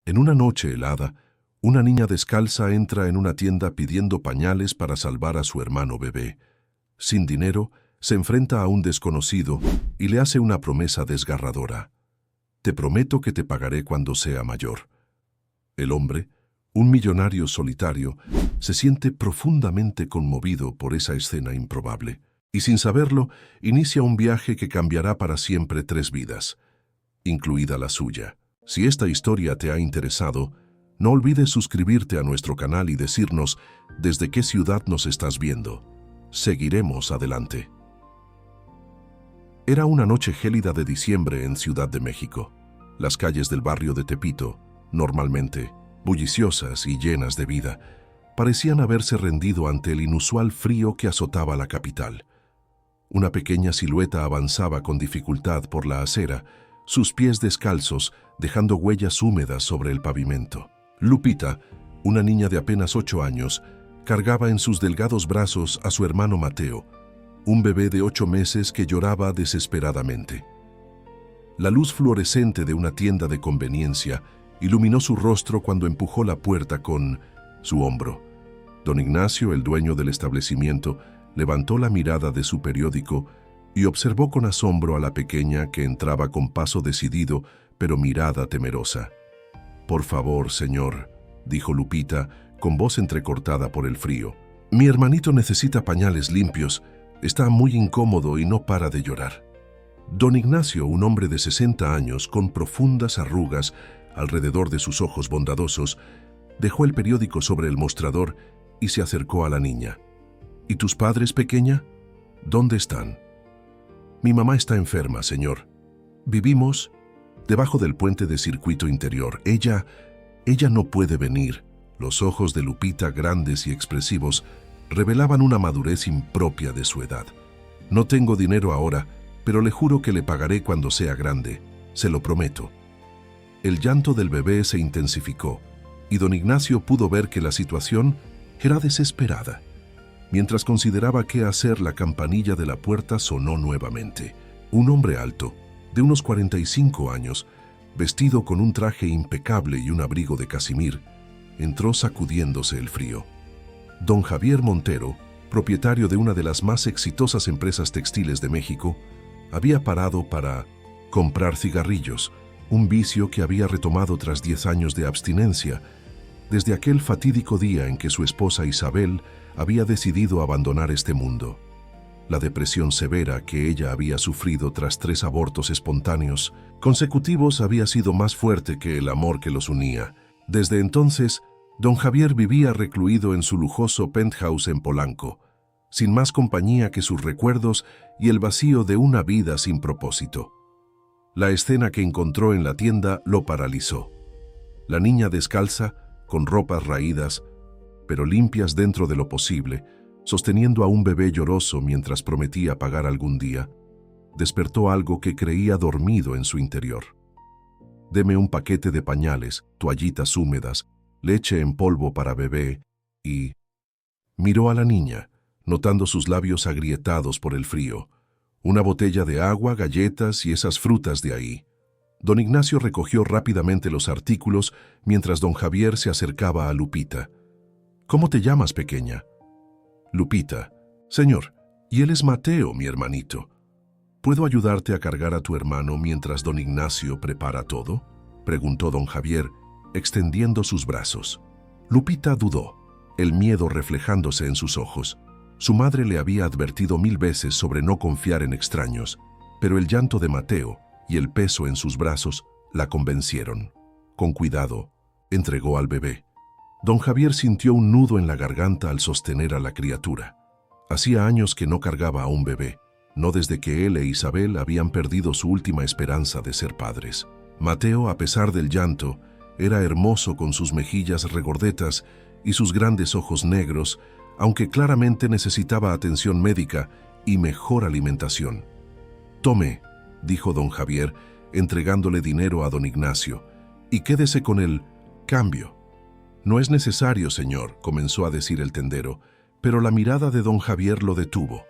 En una noche helada, una niña descalza entra en una tienda pidiendo pañales para salvar a su hermano bebé. Sin dinero, se enfrenta a un desconocido y le hace una promesa desgarradora. «Te prometo que te pagaré cuando sea mayor». El hombre, un millonario solitario, se siente profundamente conmovido por esa escena improbable y, sin saberlo, inicia un viaje que cambiará para siempre 3 vidas, incluida la suya. Si esta historia te ha interesado, no olvides suscribirte a nuestro canal y decirnos desde qué ciudad nos estás viendo. Seguiremos adelante. Era una noche gélida de diciembre en Ciudad de México. Las calles del barrio de Tepito, normalmente bulliciosas y llenas de vida, parecían haberse rendido ante el inusual frío que azotaba la capital. Una pequeña silueta avanzaba con dificultad por la acera, sus pies descalzos dejando huellas húmedas sobre el pavimento. Lupita, una niña de apenas 8 años, cargaba en sus delgados brazos a su hermano Mateo, un bebé de 8 meses que lloraba desesperadamente. La luz fluorescente de una tienda de conveniencia iluminó su rostro cuando empujó la puerta con su hombro. Don Ignacio, el dueño del establecimiento, levantó la mirada de su periódico y observó con asombro a la pequeña que entraba con paso decidido, pero mirada temerosa. «Por favor, señor», dijo Lupita, con voz entrecortada por el frío. «Mi hermanito necesita pañales limpios, está muy incómodo y no para de llorar». Don Ignacio, un hombre de 60 años, con profundas arrugas alrededor de sus ojos bondadosos, dejó el periódico sobre el mostrador y se acercó a la niña. «¿Y tus padres, pequeña? ¿Dónde están?» «Mi mamá está enferma, señor. Vivimos debajo del puente de circuito interior. Ella no puede venir». Los ojos de Lupita, grandes y expresivos, revelaban una madurez impropia de su edad. «No tengo dinero ahora, pero le juro que le pagaré cuando sea grande. Se lo prometo». El llanto del bebé se intensificó, y don Ignacio pudo ver que la situación era desesperada. Mientras consideraba qué hacer, la campanilla de la puerta sonó nuevamente. Un hombre alto, de unos 45 años, vestido con un traje impecable y un abrigo de casimir, entró sacudiéndose el frío. Don Javier Montero, propietario de una de las más exitosas empresas textiles de México, había parado para comprar cigarrillos, un vicio que había retomado tras 10 años de abstinencia, desde aquel fatídico día en que su esposa Isabel había decidido abandonar este mundo. La depresión severa que ella había sufrido tras 3 abortos espontáneos consecutivos había sido más fuerte que el amor que los unía. Desde entonces, don Javier vivía recluido en su lujoso penthouse en Polanco, sin más compañía que sus recuerdos y el vacío de una vida sin propósito. La escena que encontró en la tienda lo paralizó. La niña descalza, con ropas raídas, pero limpias dentro de lo posible, sosteniendo a un bebé lloroso mientras prometía pagar algún día, despertó algo que creía dormido en su interior. «Deme un paquete de pañales, toallitas húmedas, leche en polvo para bebé y...». Miró a la niña, notando sus labios agrietados por el frío. «Una botella de agua, galletas y esas frutas de ahí». Don Ignacio recogió rápidamente los artículos mientras don Javier se acercaba a Lupita. «¿Cómo te llamas, pequeña?» «Lupita». «Señor, y él es Mateo, mi hermanito. ¿Puedo ayudarte a cargar a tu hermano mientras don Ignacio prepara todo?», preguntó don Javier, extendiendo sus brazos. Lupita dudó, el miedo reflejándose en sus ojos. Su madre le había advertido 1000 veces sobre no confiar en extraños, pero el llanto de Mateo y el peso en sus brazos la convencieron. Con cuidado, entregó al bebé. Don Javier sintió un nudo en la garganta al sostener a la criatura. Hacía años que no cargaba a un bebé, no desde que él e Isabel habían perdido su última esperanza de ser padres. Mateo, a pesar del llanto, era hermoso con sus mejillas regordetas y sus grandes ojos negros, aunque claramente necesitaba atención médica y mejor alimentación. «Tome», dijo don Javier, entregándole dinero a don Ignacio, «y quédese con el cambio». «No es necesario, señor», comenzó a decir el tendero, pero la mirada de don Javier lo detuvo.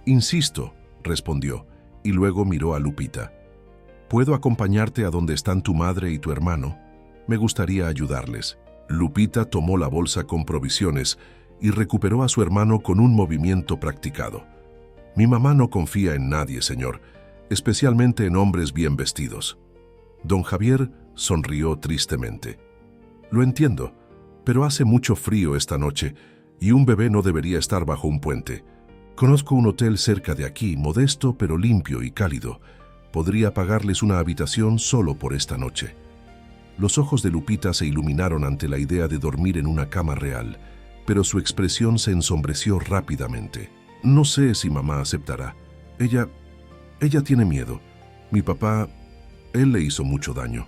«Insisto», respondió, y luego miró a Lupita. «¿Puedo acompañarte a donde están tu madre y tu hermano?». Me gustaría ayudarles. Lupita tomó la bolsa con provisiones y recuperó a su hermano con un movimiento practicado. Mi mamá no confía en nadie, señor, especialmente en hombres bien vestidos. Don Javier sonrió tristemente. Lo entiendo, pero hace mucho frío esta noche y un bebé no debería estar bajo un puente. Conozco un hotel cerca de aquí, modesto pero limpio y cálido. Podría pagarles una habitación solo por esta noche. Los ojos de Lupita se iluminaron ante la idea de dormir en una cama real, pero su expresión se ensombreció rápidamente. No sé si mamá aceptará. Ella tiene miedo. Mi papá, él le hizo mucho daño.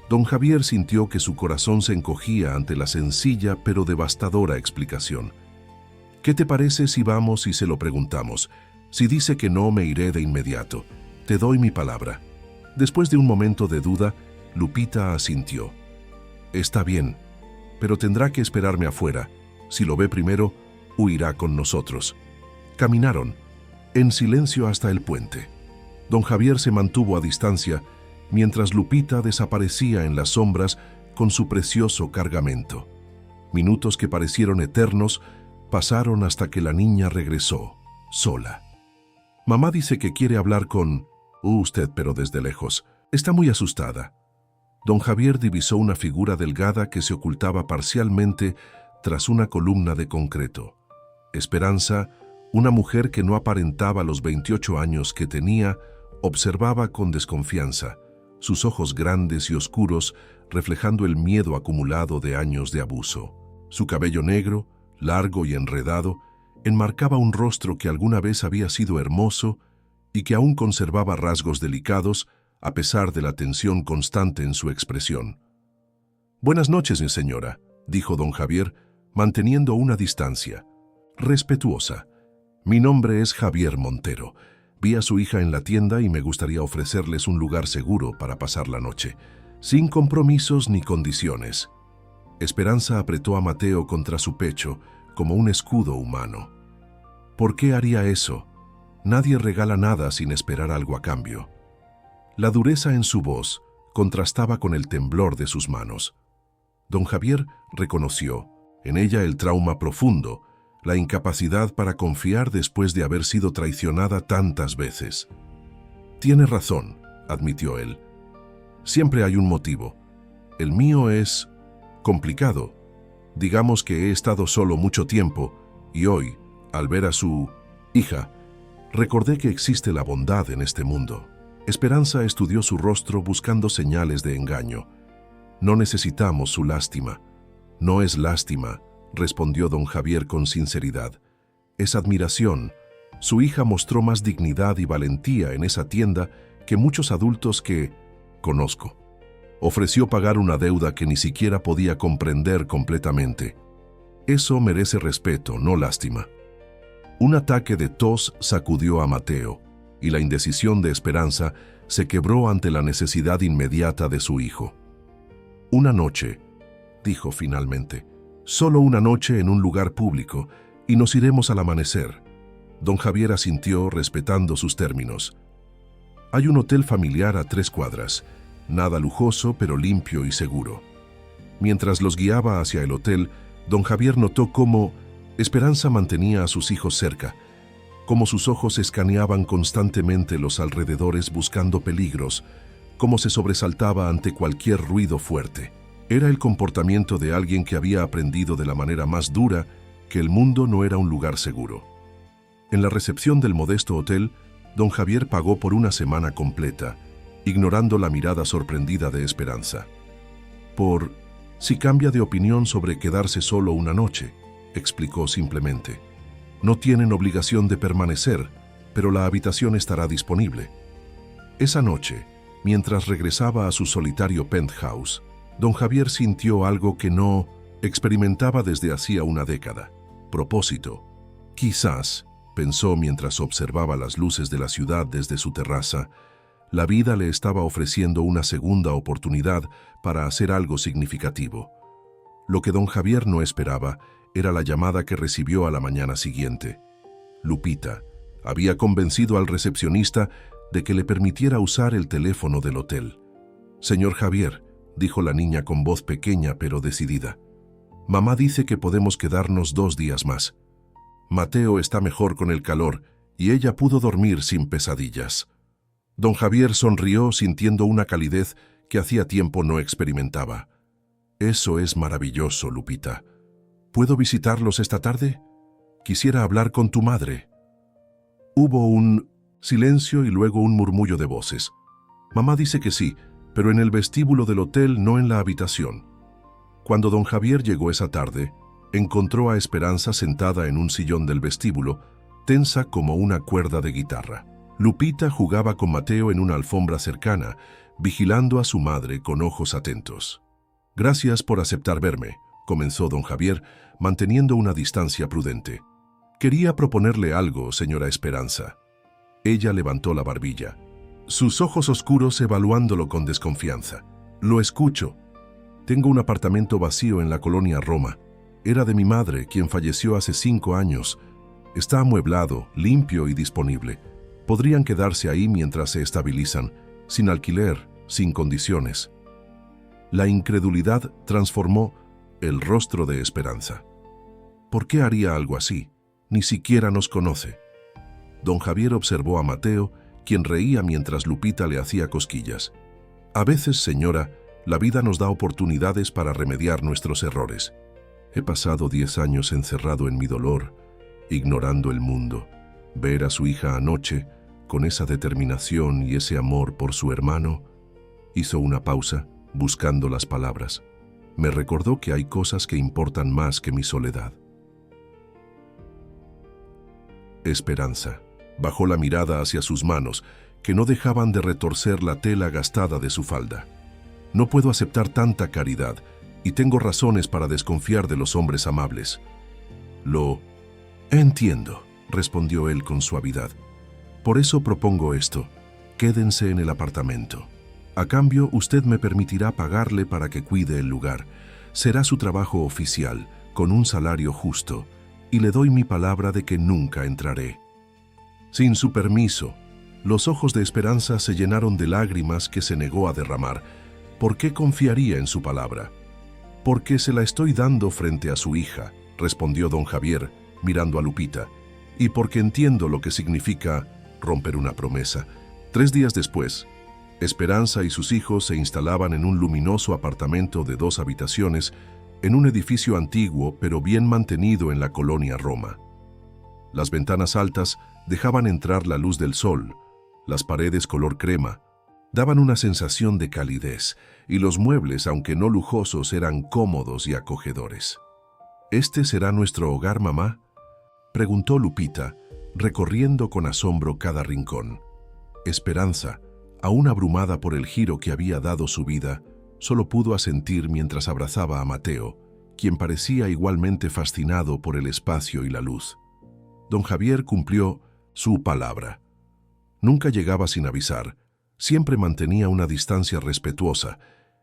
Don Javier sintió que su corazón se encogía ante la sencilla pero devastadora explicación. ¿Qué te parece si vamos y se lo preguntamos? Si dice que no, me iré de inmediato. Te doy mi palabra. Después de un momento de duda, Lupita asintió. Está bien, pero tendrá que esperarme afuera. Si lo ve primero, huirá con nosotros. Caminaron, en silencio hasta el puente. Don Javier se mantuvo a distancia, mientras Lupita desaparecía en las sombras con su precioso cargamento. Minutos que parecieron eternos pasaron hasta que la niña regresó, sola. Mamá dice que quiere hablar con usted, pero desde lejos. Está muy asustada. Don Javier divisó una figura delgada que se ocultaba parcialmente tras una columna de concreto. Esperanza, una mujer que no aparentaba los 28 años que tenía, observaba con desconfianza, sus ojos grandes y oscuros reflejando el miedo acumulado de años de abuso. Su cabello negro, largo y enredado, enmarcaba un rostro que alguna vez había sido hermoso y que aún conservaba rasgos delicados a pesar de la tensión constante en su expresión. «Buenas noches, mi señora», dijo don Javier, manteniendo una distancia respetuosa. «Mi nombre es Javier Montero. Vi a su hija en la tienda y me gustaría ofrecerles un lugar seguro para pasar la noche, sin compromisos ni condiciones». Esperanza apretó a Mateo contra su pecho como un escudo humano. ¿Por qué haría eso? Nadie regala nada sin esperar algo a cambio. La dureza en su voz contrastaba con el temblor de sus manos. Don Javier reconoció en ella el trauma profundo, la incapacidad para confiar después de haber sido traicionada tantas veces. «Tiene razón», admitió él. «Siempre hay un motivo. El mío es complicado. Digamos que he estado solo mucho tiempo y hoy, al ver a su hija, recordé que existe la bondad en este mundo». Esperanza estudió su rostro buscando señales de engaño. «No necesitamos su lástima». «No es lástima», respondió don Javier con sinceridad. «Es admiración. Su hija mostró más dignidad y valentía en esa tienda que muchos adultos que conozco. Ofreció pagar una deuda que ni siquiera podía comprender completamente. Eso merece respeto, no lástima». Un ataque de tos sacudió a Mateo, y la indecisión de Esperanza se quebró ante la necesidad inmediata de su hijo. «Una noche», dijo finalmente, «solo una noche en un lugar público, y nos iremos al amanecer». Don Javier asintió respetando sus términos. «Hay un hotel familiar a 3 cuadras, nada lujoso pero limpio y seguro». Mientras los guiaba hacia el hotel, don Javier notó cómo Esperanza mantenía a sus hijos cerca, cómo sus ojos escaneaban constantemente los alrededores buscando peligros, cómo se sobresaltaba ante cualquier ruido fuerte. Era el comportamiento de alguien que había aprendido de la manera más dura que el mundo no era un lugar seguro. En la recepción del modesto hotel, don Javier pagó por una semana completa, ignorando la mirada sorprendida de Esperanza. «Por si cambia de opinión sobre quedarse solo una noche», explicó simplemente. «No tienen obligación de permanecer, pero la habitación estará disponible». Esa noche, mientras regresaba a su solitario penthouse, don Javier sintió algo que no experimentaba desde hacía una década. Propósito. Quizás, pensó mientras observaba las luces de la ciudad desde su terraza, la vida le estaba ofreciendo una segunda oportunidad para hacer algo significativo. Lo que don Javier no esperaba era la llamada que recibió a la mañana siguiente. Lupita había convencido al recepcionista de que le permitiera usar el teléfono del hotel. «Señor Javier», dijo la niña con voz pequeña pero decidida. Mamá dice que podemos quedarnos 2 días más. Mateo está mejor con el calor y ella pudo dormir sin pesadillas. Don Javier sonrió sintiendo una calidez que hacía tiempo no experimentaba. Eso es maravilloso, Lupita. ¿Puedo visitarlos esta tarde? Quisiera hablar con tu madre. Hubo un silencio y luego un murmullo de voces. Mamá dice que sí, pero en el vestíbulo del hotel, no en la habitación. Cuando don Javier llegó esa tarde, encontró a Esperanza sentada en un sillón del vestíbulo, tensa como una cuerda de guitarra. Lupita jugaba con Mateo en una alfombra cercana, vigilando a su madre con ojos atentos. «Gracias por aceptar verme», comenzó don Javier, manteniendo una distancia prudente. «Quería proponerle algo, señora Esperanza». Ella levantó la barbilla, sus ojos oscuros evaluándolo con desconfianza. «Lo escucho. Tengo un apartamento vacío en la colonia Roma. Era de mi madre, quien falleció hace 5 años. Está amueblado, limpio y disponible. Podrían quedarse ahí mientras se estabilizan, sin alquiler, sin condiciones». La incredulidad transformó el rostro de Esperanza. «¿Por qué haría algo así? Ni siquiera nos conoce». Don Javier observó a Mateo, quien reía mientras Lupita le hacía cosquillas. «A veces, señora, la vida nos da oportunidades para remediar nuestros errores. He pasado 10 años encerrado en mi dolor, ignorando el mundo. Ver a su hija anoche, con esa determinación y ese amor por su hermano». Hizo una pausa, buscando las palabras. Me recordó que hay cosas que importan más que mi soledad. Esperanza bajó la mirada hacia sus manos, que no dejaban de retorcer la tela gastada de su falda. «No puedo aceptar tanta caridad, y tengo razones para desconfiar de los hombres amables». «Lo entiendo», respondió él con suavidad. «Por eso propongo esto. Quédense en el apartamento. A cambio, usted me permitirá pagarle para que cuide el lugar. Será su trabajo oficial, con un salario justo, y le doy mi palabra de que nunca entraré». Sin su permiso, los ojos de Esperanza se llenaron de lágrimas que se negó a derramar. ¿Por qué confiaría en su palabra? «Porque se la estoy dando frente a su hija», respondió don Javier, mirando a Lupita, «y porque entiendo lo que significa romper una promesa». 3 días después, Esperanza y sus hijos se instalaban en un luminoso apartamento de 2 habitaciones en un edificio antiguo pero bien mantenido en la colonia Roma. Las ventanas altas dejaban entrar la luz del sol, las paredes color crema daban una sensación de calidez y los muebles, aunque no lujosos, eran cómodos y acogedores. «¿Este será nuestro hogar, mamá?», preguntó Lupita, recorriendo con asombro cada rincón. Esperanza, aún abrumada por el giro que había dado su vida, solo pudo asentir mientras abrazaba a Mateo, quien parecía igualmente fascinado por el espacio y la luz. Don Javier cumplió su palabra. Nunca llegaba sin avisar, siempre mantenía una distancia respetuosa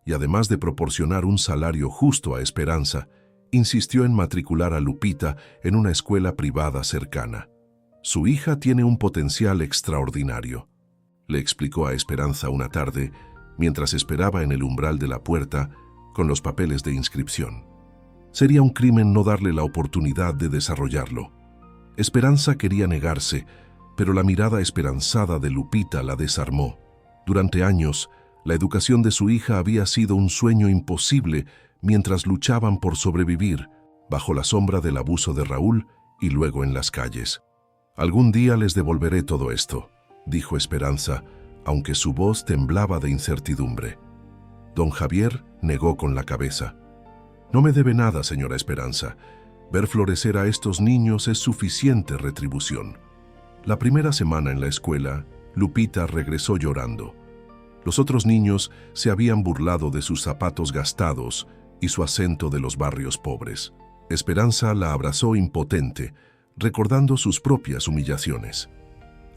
y, además de proporcionar un salario justo a Esperanza, insistió en matricular a Lupita en una escuela privada cercana. «Su hija tiene un potencial extraordinario», le explicó a Esperanza una tarde, mientras esperaba en el umbral de la puerta con los papeles de inscripción. Sería un crimen no darle la oportunidad de desarrollarlo. Esperanza quería negarse, pero la mirada esperanzada de Lupita la desarmó. Durante años, la educación de su hija había sido un sueño imposible mientras luchaban por sobrevivir, bajo la sombra del abuso de Raúl y luego en las calles. «Algún día les devolveré todo esto», dijo Esperanza, aunque su voz temblaba de incertidumbre. Don Javier negó con la cabeza. «No me debe nada, señora Esperanza. Ver florecer a estos niños es suficiente retribución». La primera semana en la escuela, Lupita regresó llorando. Los otros niños se habían burlado de sus zapatos gastados y su acento de los barrios pobres. Esperanza la abrazó impotente, recordando sus propias humillaciones.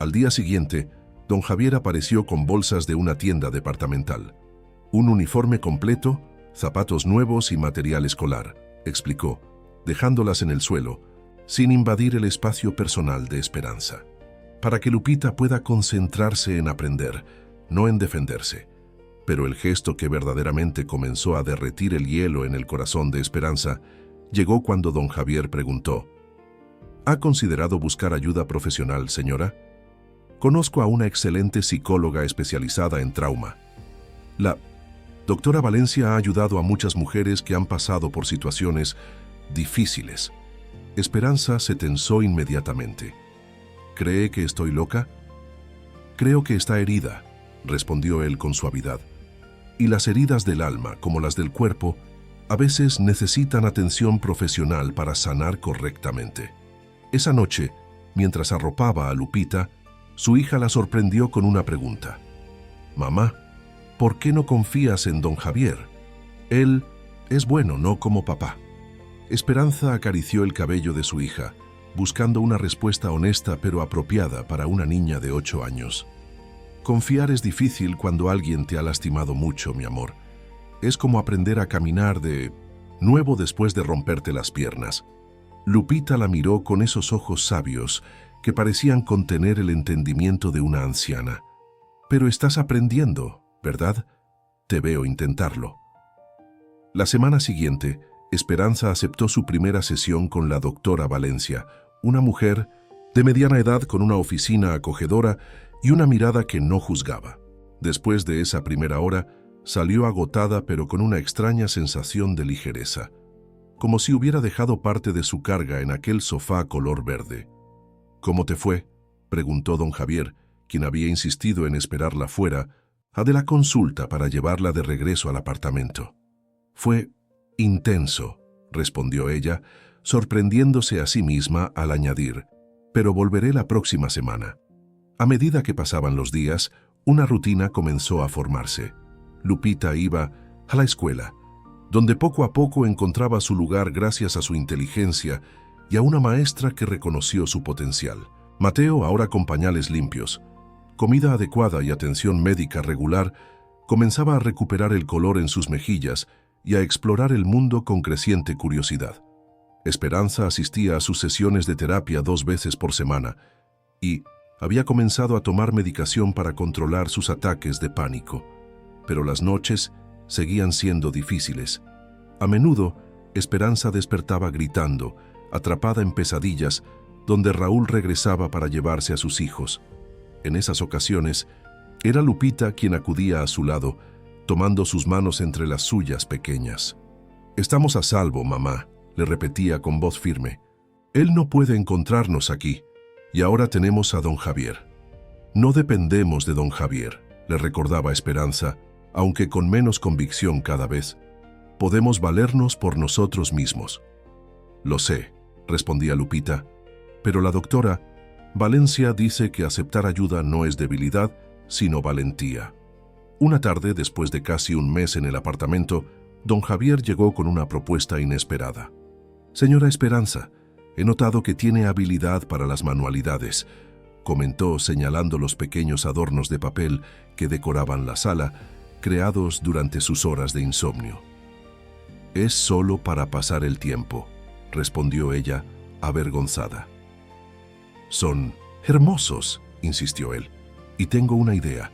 Al día siguiente, don Javier apareció con bolsas de una tienda departamental. «Un uniforme completo, zapatos nuevos y material escolar», explicó, dejándolas en el suelo, sin invadir el espacio personal de Esperanza. «Para que Lupita pueda concentrarse en aprender, no en defenderse». Pero el gesto que verdaderamente comenzó a derretir el hielo en el corazón de Esperanza llegó cuando don Javier preguntó: ¿Ha considerado buscar ayuda profesional, señora? Conozco a una excelente psicóloga especializada en trauma. La doctora Valencia ha ayudado a muchas mujeres que han pasado por situaciones difíciles. Esperanza se tensó inmediatamente. ¿Cree que estoy loca? Creo que está herida, respondió él con suavidad. Y las heridas del alma, como las del cuerpo, a veces necesitan atención profesional para sanar correctamente. Esa noche, mientras arropaba a Lupita, su hija la sorprendió con una pregunta. «Mamá, ¿por qué no confías en don Javier? Él es bueno, no como papá». Esperanza acarició el cabello de su hija, buscando una respuesta honesta pero apropiada para una niña de 8 años. Confiar es difícil cuando alguien te ha lastimado mucho, mi amor. Es como aprender a caminar de nuevo después de romperte las piernas. Lupita la miró con esos ojos sabios que parecían contener el entendimiento de una anciana. Pero estás aprendiendo, ¿verdad? Te veo intentarlo. La semana siguiente, Esperanza aceptó su primera sesión con la doctora Valencia, una mujer de mediana edad con una oficina acogedora y una mirada que no juzgaba. Después de esa primera hora, salió agotada pero con una extraña sensación de ligereza, como si hubiera dejado parte de su carga en aquel sofá color verde. «¿Cómo te fue?», preguntó don Javier, quien había insistido en esperarla fuera de la consulta para llevarla de regreso al apartamento. «Fue intenso», respondió ella, sorprendiéndose a sí misma al añadir: «pero volveré la próxima semana». A medida que pasaban los días, una rutina comenzó a formarse. Lupita iba a la escuela, donde poco a poco encontraba su lugar gracias a su inteligencia y a una maestra que reconoció su potencial. Mateo, ahora con pañales limpios, comida adecuada y atención médica regular, comenzaba a recuperar el color en sus mejillas y a explorar el mundo con creciente curiosidad. Esperanza asistía a sus sesiones de terapia 2 veces por semana y había comenzado a tomar medicación para controlar sus ataques de pánico. Pero las noches seguían siendo difíciles. A menudo, Esperanza despertaba gritando, atrapada en pesadillas, donde Raúl regresaba para llevarse a sus hijos. En esas ocasiones, era Lupita quien acudía a su lado, tomando sus manos entre las suyas pequeñas. «Estamos a salvo, mamá», le repetía con voz firme. «Él no puede encontrarnos aquí, y ahora tenemos a don Javier». «No dependemos de don Javier», le recordaba Esperanza, aunque con menos convicción cada vez. «Podemos valernos por nosotros mismos». «Lo sé», respondía Lupita, «pero la doctora Valencia dice que aceptar ayuda no es debilidad, sino valentía». Una tarde, después de casi un mes en el apartamento, don Javier llegó con una propuesta inesperada. «Señora Esperanza, he notado que tiene habilidad para las manualidades», comentó señalando los pequeños adornos de papel que decoraban la sala, creados durante sus horas de insomnio. «Es solo para pasar el tiempo», respondió ella, avergonzada. «Son hermosos», insistió él, «y tengo una idea.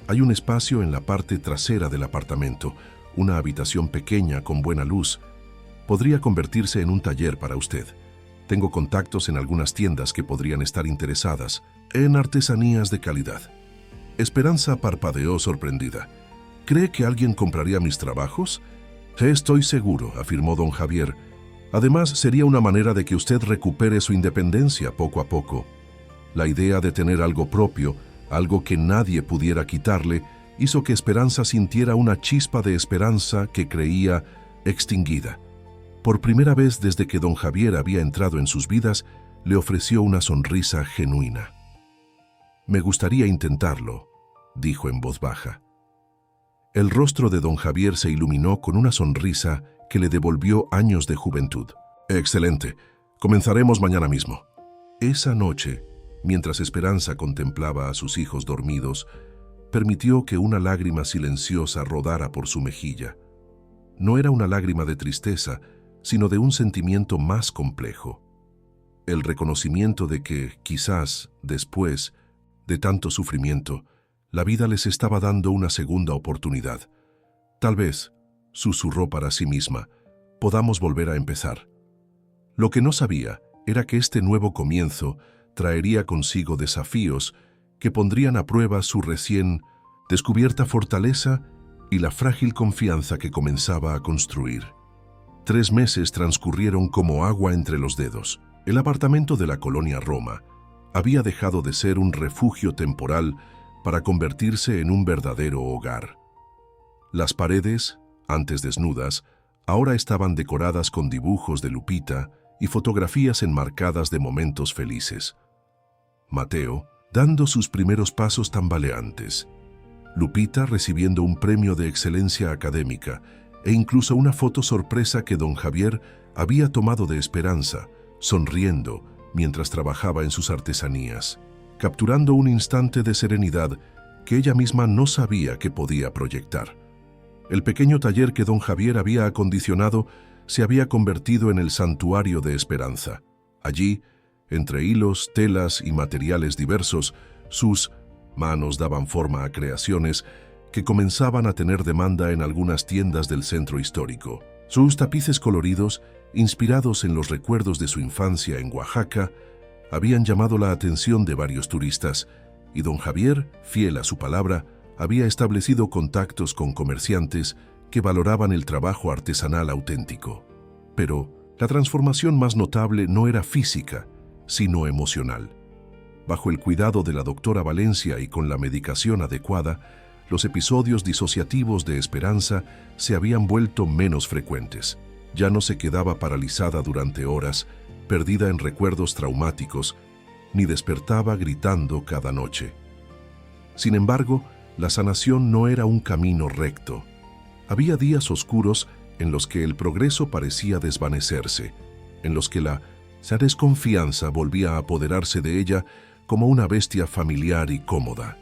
Hay un espacio en la parte trasera del apartamento, una habitación pequeña con buena luz. Podría convertirse en un taller para usted. Tengo contactos en algunas tiendas que podrían estar interesadas en artesanías de calidad». Esperanza parpadeó sorprendida. «¿Cree que alguien compraría mis trabajos?» «Estoy seguro», afirmó don Javier. «Además, sería una manera de que usted recupere su independencia poco a poco». La idea de tener algo propio, algo que nadie pudiera quitarle, hizo que Esperanza sintiera una chispa de esperanza que creía extinguida. Por primera vez desde que don Javier había entrado en sus vidas, le ofreció una sonrisa genuina. «Me gustaría intentarlo», dijo en voz baja. El rostro de don Javier se iluminó con una sonrisa que le devolvió años de juventud. «Excelente. Comenzaremos mañana mismo». Esa noche, mientras Esperanza contemplaba a sus hijos dormidos, permitió que una lágrima silenciosa rodara por su mejilla. No era una lágrima de tristeza, sino de un sentimiento más complejo. El reconocimiento de que, quizás, después de tanto sufrimiento, La vida les estaba dando una segunda oportunidad. Tal vez, susurró para sí misma, podamos volver a empezar. Lo que no sabía era que este nuevo comienzo traería consigo desafíos que pondrían a prueba su recién descubierta fortaleza y la frágil confianza que comenzaba a construir. 3 meses transcurrieron como agua entre los dedos. El apartamento de la colonia Roma había dejado de ser un refugio temporal para convertirse en un verdadero hogar. Las paredes, antes desnudas, ahora estaban decoradas con dibujos de Lupita y fotografías enmarcadas de momentos felices. Mateo, dando sus primeros pasos tambaleantes. Lupita recibiendo un premio de excelencia académica e incluso una foto sorpresa que don Javier había tomado de Esperanza, sonriendo mientras trabajaba en sus artesanías, capturando un instante de serenidad que ella misma no sabía que podía proyectar. El pequeño taller que don Javier había acondicionado se había convertido en el santuario de Esperanza. Allí, entre hilos, telas y materiales diversos, sus manos daban forma a creaciones que comenzaban a tener demanda en algunas tiendas del centro histórico. Sus tapices coloridos, inspirados en los recuerdos de su infancia en Oaxaca, habían llamado la atención de varios turistas, y don Javier, fiel a su palabra, había establecido contactos con comerciantes que valoraban el trabajo artesanal auténtico. Pero la transformación más notable no era física, sino emocional. Bajo el cuidado de la doctora Valencia y con la medicación adecuada, los episodios disociativos de Esperanza se habían vuelto menos frecuentes. Ya no se quedaba paralizada durante horas, perdida en recuerdos traumáticos, ni despertaba gritando cada noche. Sin embargo, la sanación no era un camino recto. Había días oscuros en los que el progreso parecía desvanecerse, en los que la desconfianza volvía a apoderarse de ella como una bestia familiar y cómoda.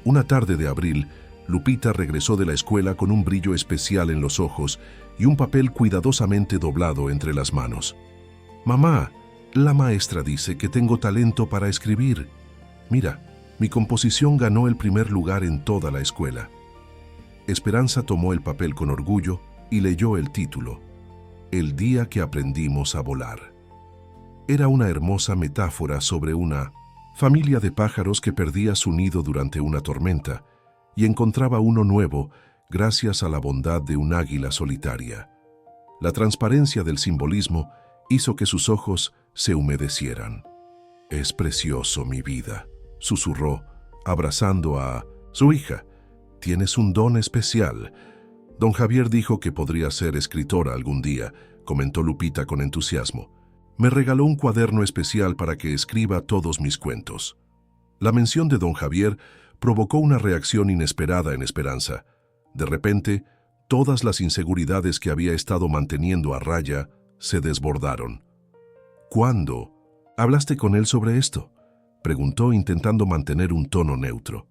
Una tarde de abril, Lupita regresó de la escuela con un brillo especial en los ojos y un papel cuidadosamente doblado entre las manos. «Mamá, la maestra dice que tengo talento para escribir. Mira, mi composición ganó el primer lugar en toda la escuela». Esperanza tomó el papel con orgullo y leyó el título, «El día que aprendimos a volar». Era una hermosa metáfora sobre una familia de pájaros que perdía su nido durante una tormenta y encontraba uno nuevo gracias a la bondad de un águila solitaria. La transparencia del simbolismo hizo que sus ojos se humedecieran. «Es precioso, mi vida», susurró, abrazando a su hija. «Tienes un don especial». Don Javier dijo que podría ser escritora algún día, comentó Lupita con entusiasmo. «Me regaló un cuaderno especial para que escriba todos mis cuentos». La mención de don Javier provocó una reacción inesperada en Esperanza. De repente, todas las inseguridades que había estado manteniendo a raya se desbordaron. «¿Cuándo? ¿Hablaste con él sobre esto?», preguntó intentando mantener un tono neutro.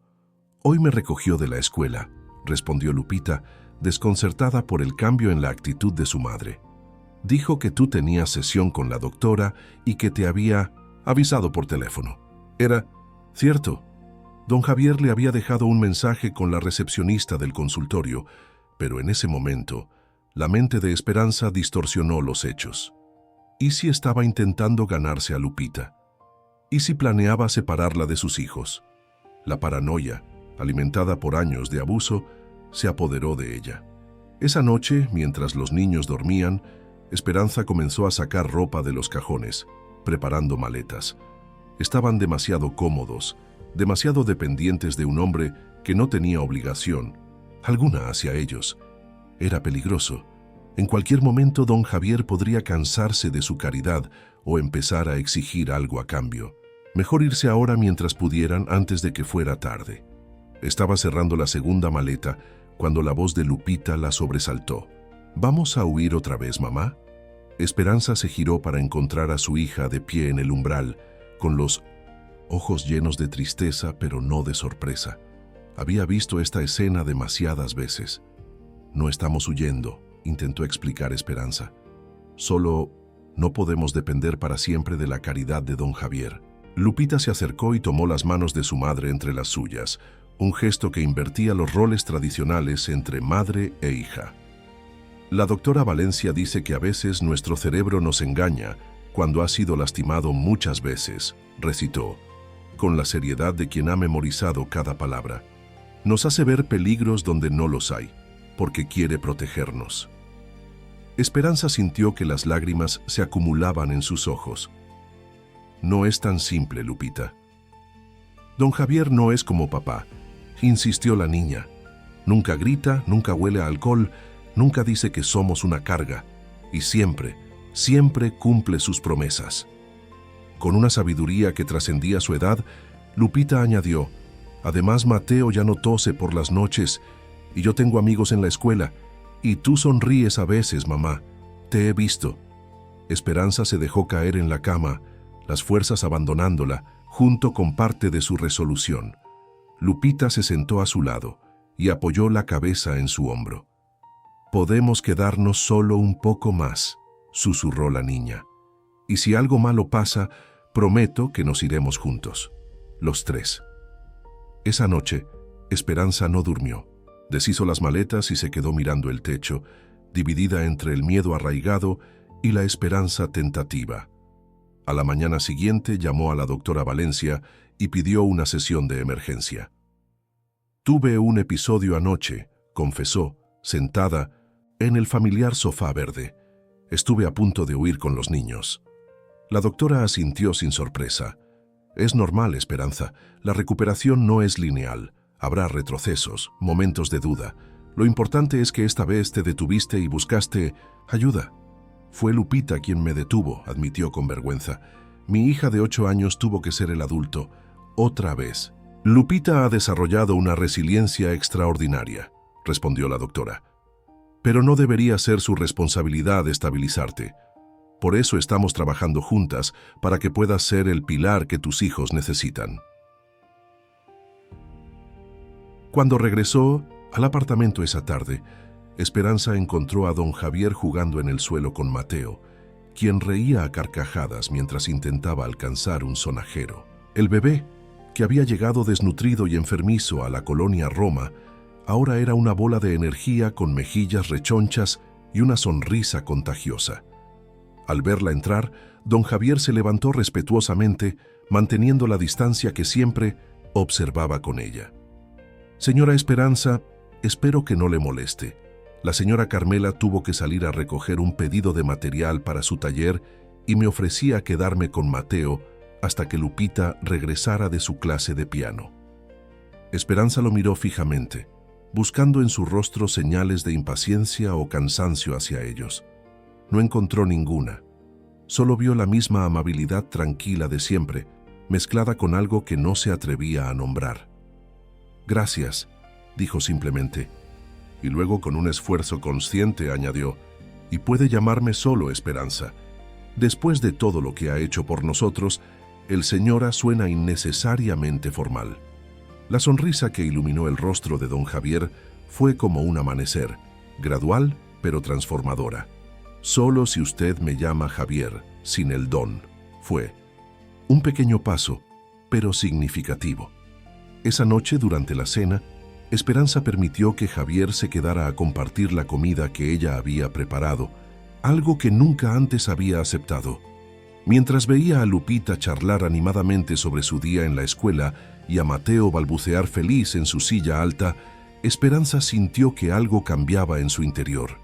«Hoy me recogió de la escuela», respondió Lupita, desconcertada por el cambio en la actitud de su madre. «Dijo que tú tenías sesión con la doctora y que te había avisado por teléfono. Era cierto». Don Javier le había dejado un mensaje con la recepcionista del consultorio, pero en ese momento, la mente de Esperanza distorsionó los hechos. ¿Y si estaba intentando ganarse a Lupita? ¿Y si planeaba separarla de sus hijos? La paranoia, alimentada por años de abuso, se apoderó de ella. Esa noche, mientras los niños dormían, Esperanza comenzó a sacar ropa de los cajones, preparando maletas. Estaban demasiado cómodos, demasiado dependientes de un hombre que no tenía obligación alguna hacia ellos. Era peligroso. En cualquier momento don Javier podría cansarse de su caridad o empezar a exigir algo a cambio. Mejor irse ahora mientras pudieran antes de que fuera tarde. Estaba cerrando la segunda maleta cuando la voz de Lupita la sobresaltó. «¿Vamos a huir otra vez, mamá?». Esperanza se giró para encontrar a su hija de pie en el umbral, con los ojos llenos de tristeza, pero no de sorpresa. Había visto esta escena demasiadas veces. «No estamos huyendo», intentó explicar Esperanza. «Solo no podemos depender para siempre de la caridad de don Javier». Lupita se acercó y tomó las manos de su madre entre las suyas, un gesto que invertía los roles tradicionales entre madre e hija. La doctora Valencia dice que a veces nuestro cerebro nos engaña cuando ha sido lastimado muchas veces, recitó, con la seriedad de quien ha memorizado cada palabra. Nos hace ver peligros donde no los hay, porque quiere protegernos. Esperanza sintió que las lágrimas se acumulaban en sus ojos. No es tan simple, Lupita. Don Javier no es como papá, insistió la niña. Nunca grita, nunca huele a alcohol, nunca dice que somos una carga, y siempre, siempre cumple sus promesas. Con una sabiduría que trascendía su edad, Lupita añadió, además Mateo ya no tose por las noches, y yo tengo amigos en la escuela, y tú sonríes a veces, mamá. Te he visto. Esperanza se dejó caer en la cama, las fuerzas abandonándola, junto con parte de su resolución. Lupita se sentó a su lado y apoyó la cabeza en su hombro. Podemos quedarnos solo un poco más, susurró la niña. Y si algo malo pasa, prometo que nos iremos juntos, los tres. Esa noche, Esperanza no durmió. Deshizo las maletas y se quedó mirando el techo, dividida entre el miedo arraigado y la esperanza tentativa. A la mañana siguiente llamó a la doctora Valencia y pidió una sesión de emergencia. Tuve un episodio anoche, confesó, sentada en el familiar sofá verde. Estuve a punto de huir con los niños. La doctora asintió sin sorpresa. Es normal, Esperanza. La recuperación no es lineal. Habrá retrocesos, momentos de duda. Lo importante es que esta vez te detuviste y buscaste ayuda. Fue Lupita quien me detuvo, admitió con vergüenza. Mi hija de 8 años tuvo que ser el adulto. Otra vez. Lupita ha desarrollado una resiliencia extraordinaria, respondió la doctora. Pero no debería ser su responsabilidad estabilizarte. Por eso estamos trabajando juntas para que puedas ser el pilar que tus hijos necesitan. Cuando regresó al apartamento esa tarde, Esperanza encontró a don Javier jugando en el suelo con Mateo, quien reía a carcajadas mientras intentaba alcanzar un sonajero. El bebé, que había llegado desnutrido y enfermizo a la colonia Roma, ahora era una bola de energía con mejillas rechonchas y una sonrisa contagiosa. Al verla entrar, don Javier se levantó respetuosamente, manteniendo la distancia que siempre observaba con ella. Señora Esperanza, espero que no le moleste. La señora Carmela tuvo que salir a recoger un pedido de material para su taller y me ofrecía quedarme con Mateo hasta que Lupita regresara de su clase de piano. Esperanza lo miró fijamente, buscando en su rostro señales de impaciencia o cansancio hacia ellos. No encontró ninguna. Solo vio la misma amabilidad tranquila de siempre, mezclada con algo que no se atrevía a nombrar. Gracias, dijo simplemente, y luego con un esfuerzo consciente añadió, y puede llamarme solo Esperanza. Después de todo lo que ha hecho por nosotros, el señora suena innecesariamente formal. La sonrisa que iluminó el rostro de don Javier fue como un amanecer, gradual pero transformadora. Solo si usted me llama Javier, sin el don, fue un pequeño paso, pero significativo. Esa noche, durante la cena, Esperanza permitió que Javier se quedara a compartir la comida que ella había preparado, algo que nunca antes había aceptado. Mientras veía a Lupita charlar animadamente sobre su día en la escuela y a Mateo balbucear feliz en su silla alta, Esperanza sintió que algo cambiaba en su interior.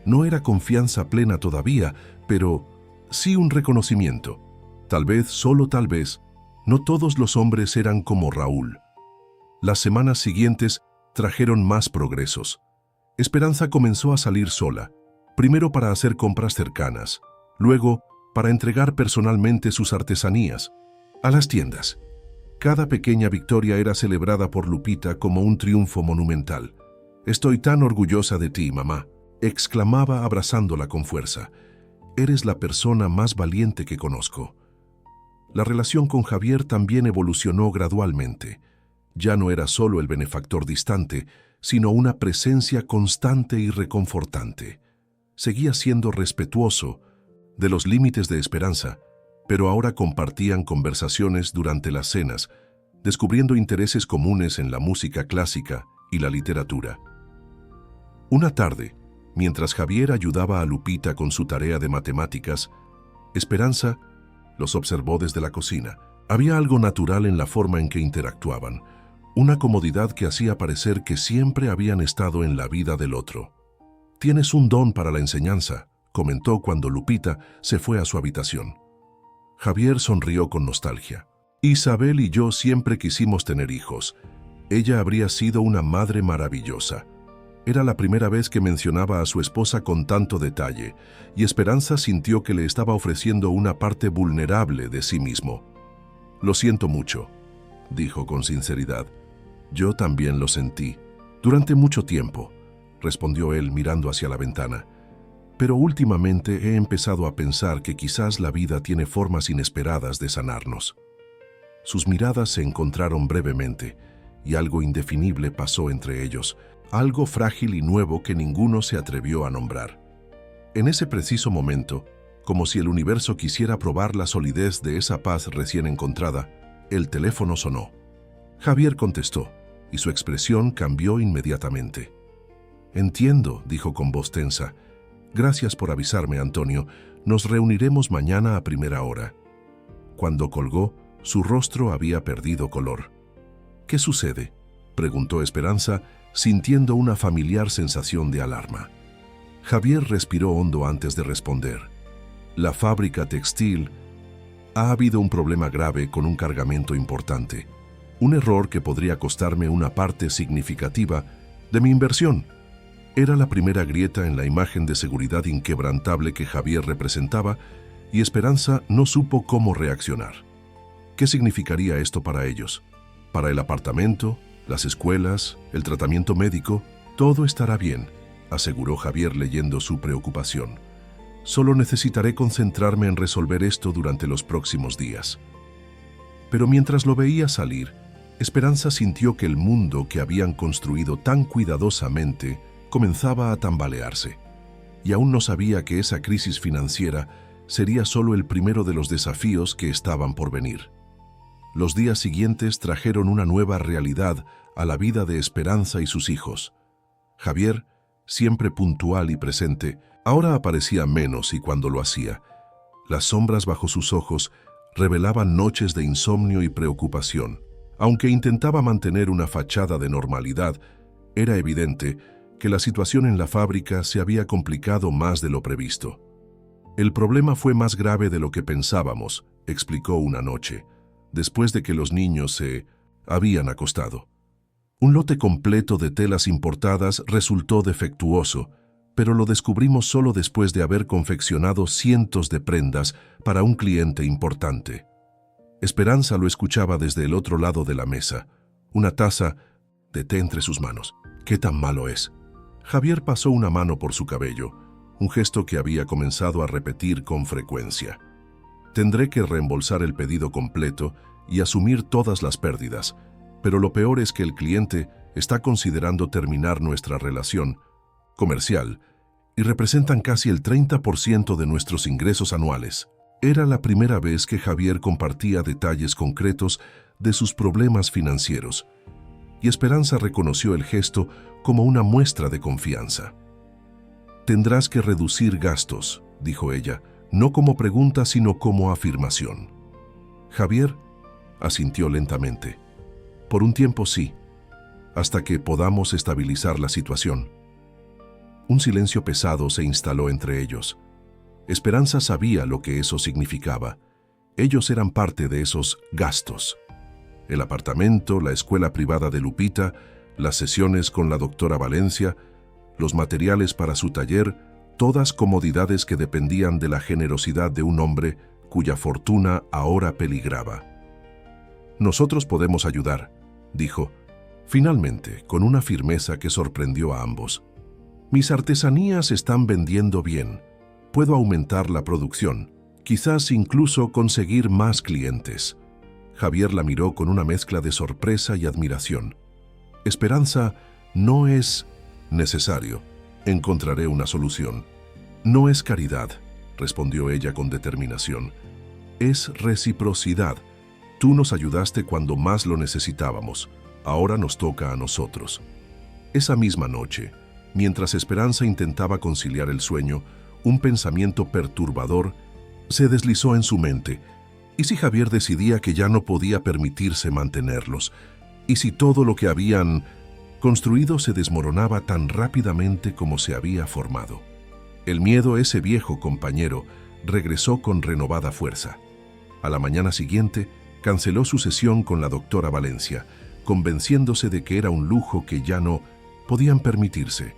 No era confianza plena todavía, pero sí un reconocimiento. Tal vez, solo tal vez, no todos los hombres eran como Raúl. Las semanas siguientes trajeron más progresos. Esperanza comenzó a salir sola, primero para hacer compras cercanas, luego para entregar personalmente sus artesanías a las tiendas. Cada pequeña victoria era celebrada por Lupita como un triunfo monumental. «Estoy tan orgullosa de ti, mamá», exclamaba abrazándola con fuerza. «Eres la persona más valiente que conozco». La relación con Javier también evolucionó gradualmente. Ya no era solo el benefactor distante, sino una presencia constante y reconfortante. Seguía siendo respetuoso de los límites de Esperanza, pero ahora compartían conversaciones durante las cenas, descubriendo intereses comunes en la música clásica y la literatura. Una tarde, mientras Javier ayudaba a Lupita con su tarea de matemáticas, Esperanza los observó desde la cocina. Había algo natural en la forma en que interactuaban, una comodidad que hacía parecer que siempre habían estado en la vida del otro. «Tienes un don para la enseñanza», comentó cuando Lupita se fue a su habitación. Javier sonrió con nostalgia. «Isabel y yo siempre quisimos tener hijos. Ella habría sido una madre maravillosa». Era la primera vez que mencionaba a su esposa con tanto detalle, y Esperanza sintió que le estaba ofreciendo una parte vulnerable de sí mismo. «Lo siento mucho», dijo con sinceridad. «Yo también lo sentí. Durante mucho tiempo», respondió él mirando hacia la ventana. «Pero últimamente he empezado a pensar que quizás la vida tiene formas inesperadas de sanarnos». Sus miradas se encontraron brevemente, y algo indefinible pasó entre ellos, algo frágil y nuevo que ninguno se atrevió a nombrar. En ese preciso momento, como si el universo quisiera probar la solidez de esa paz recién encontrada, el teléfono sonó. Javier contestó, y su expresión cambió inmediatamente. «Entiendo», dijo con voz tensa. «Gracias por avisarme, Antonio. Nos reuniremos mañana a primera hora». Cuando colgó, su rostro había perdido color. «¿Qué sucede?», preguntó Esperanza, sintiendo una familiar sensación de alarma. Javier respiró hondo antes de responder. «La fábrica textil. Ha habido un problema grave con un cargamento importante. Un error que podría costarme una parte significativa de mi inversión». Era la primera grieta en la imagen de seguridad inquebrantable que Javier representaba, y Esperanza no supo cómo reaccionar. ¿Qué significaría esto para ellos? Para el apartamento, las escuelas, el tratamiento médico, todo estará bien, aseguró Javier leyendo su preocupación. Solo necesitaré concentrarme en resolver esto durante los próximos días. Pero mientras lo veía salir, Esperanza sintió que el mundo que habían construido tan cuidadosamente comenzaba a tambalearse, y aún no sabía que esa crisis financiera sería solo el primero de los desafíos que estaban por venir. Los días siguientes trajeron una nueva realidad a la vida de Esperanza y sus hijos. Javier, siempre puntual y presente, ahora aparecía menos, y cuando lo hacía, las sombras bajo sus ojos revelaban noches de insomnio y preocupación. Aunque intentaba mantener una fachada de normalidad, era evidente que la situación en la fábrica se había complicado más de lo previsto. «El problema fue más grave de lo que pensábamos», explicó una noche, después de que los niños se habían acostado. «Un lote completo de telas importadas resultó defectuoso, pero lo descubrimos solo después de haber confeccionado cientos de prendas para un cliente importante». Esperanza lo escuchaba desde el otro lado de la mesa, una taza de té entre sus manos. «¿Qué tan malo es?». Javier pasó una mano por su cabello, un gesto que había comenzado a repetir con frecuencia. «Tendré que reembolsar el pedido completo y asumir todas las pérdidas, pero lo peor es que el cliente está considerando terminar nuestra relación comercial y representan casi el 30% de nuestros ingresos anuales». Era la primera vez que Javier compartía detalles concretos de sus problemas financieros, y Esperanza reconoció el gesto como una muestra de confianza. «Tendrás que reducir gastos», dijo ella, no como pregunta sino como afirmación. Javier asintió lentamente. «Por un tiempo sí, hasta que podamos estabilizar la situación». Un silencio pesado se instaló entre ellos. Esperanza sabía lo que eso significaba. Ellos eran parte de esos gastos. El apartamento, la escuela privada de Lupita, las sesiones con la doctora Valencia, los materiales para su taller, todas comodidades que dependían de la generosidad de un hombre cuya fortuna ahora peligraba. «Nosotros podemos ayudar», dijo, finalmente, con una firmeza que sorprendió a ambos. «Mis artesanías están vendiendo bien. Puedo aumentar la producción, quizás incluso conseguir más clientes». Javier la miró con una mezcla de sorpresa y admiración. «Esperanza, no es necesario. Encontraré una solución». «No es caridad», respondió ella con determinación. «Es reciprocidad. Tú nos ayudaste cuando más lo necesitábamos. Ahora nos toca a nosotros. Esa misma noche, mientras Esperanza intentaba conciliar el sueño, un pensamiento perturbador se deslizó en su mente. ¿Y si Javier decidía que ya no podía permitirse mantenerlos? ¿Y si todo lo que habían construido se desmoronaba tan rápidamente como se había formado? El miedo a ese viejo compañero regresó con renovada fuerza. A la mañana siguiente, canceló su sesión con la doctora Valencia, convenciéndose de que era un lujo que ya no podían permitirse.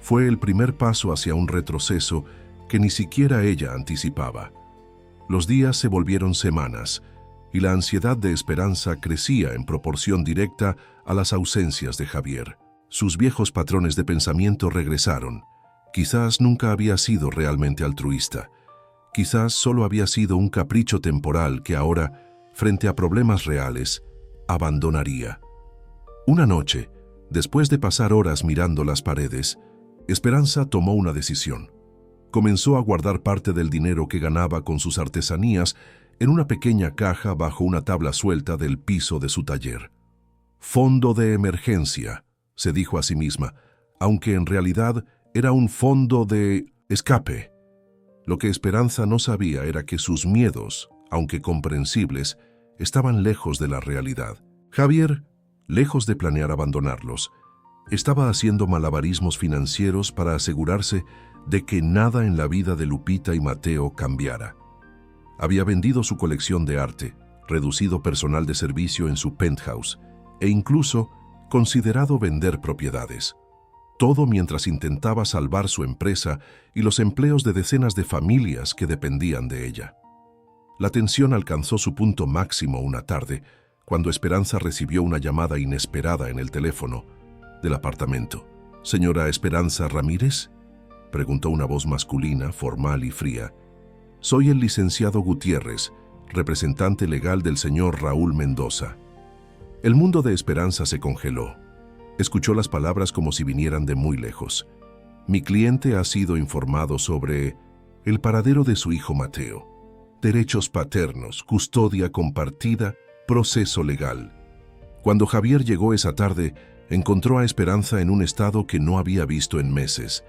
Fue el primer paso hacia un retroceso que ni siquiera ella anticipaba. Los días se volvieron semanas, y la ansiedad de Esperanza crecía en proporción directa a las ausencias de Javier. Sus viejos patrones de pensamiento regresaron. Quizás nunca había sido realmente altruista. Quizás solo había sido un capricho temporal que ahora, frente a problemas reales, abandonaría. Una noche, después de pasar horas mirando las paredes, Esperanza tomó una decisión. Comenzó a guardar parte del dinero que ganaba con sus artesanías en una pequeña caja bajo una tabla suelta del piso de su taller. Fondo de emergencia, se dijo a sí misma, aunque en realidad era un fondo de escape. Lo que Esperanza no sabía era que sus miedos, aunque comprensibles, estaban lejos de la realidad. Javier, lejos de planear abandonarlos, estaba haciendo malabarismos financieros para asegurarse de que nada en la vida de Lupita y Mateo cambiara. Había vendido su colección de arte, reducido personal de servicio en su penthouse e incluso considerado vender propiedades. Todo mientras intentaba salvar su empresa y los empleos de decenas de familias que dependían de ella. La tensión alcanzó su punto máximo una tarde, cuando Esperanza recibió una llamada inesperada en el teléfono del apartamento. «¿Señora Esperanza Ramírez?», preguntó una voz masculina, formal y fría. «Soy el licenciado Gutiérrez, representante legal del señor Raúl Mendoza». El mundo de Esperanza se congeló. Escuchó las palabras como si vinieran de muy lejos. «Mi cliente ha sido informado sobre el paradero de su hijo Mateo. Derechos paternos, custodia compartida, proceso legal». Cuando Javier llegó esa tarde, encontró a Esperanza en un estado que no había visto en meses.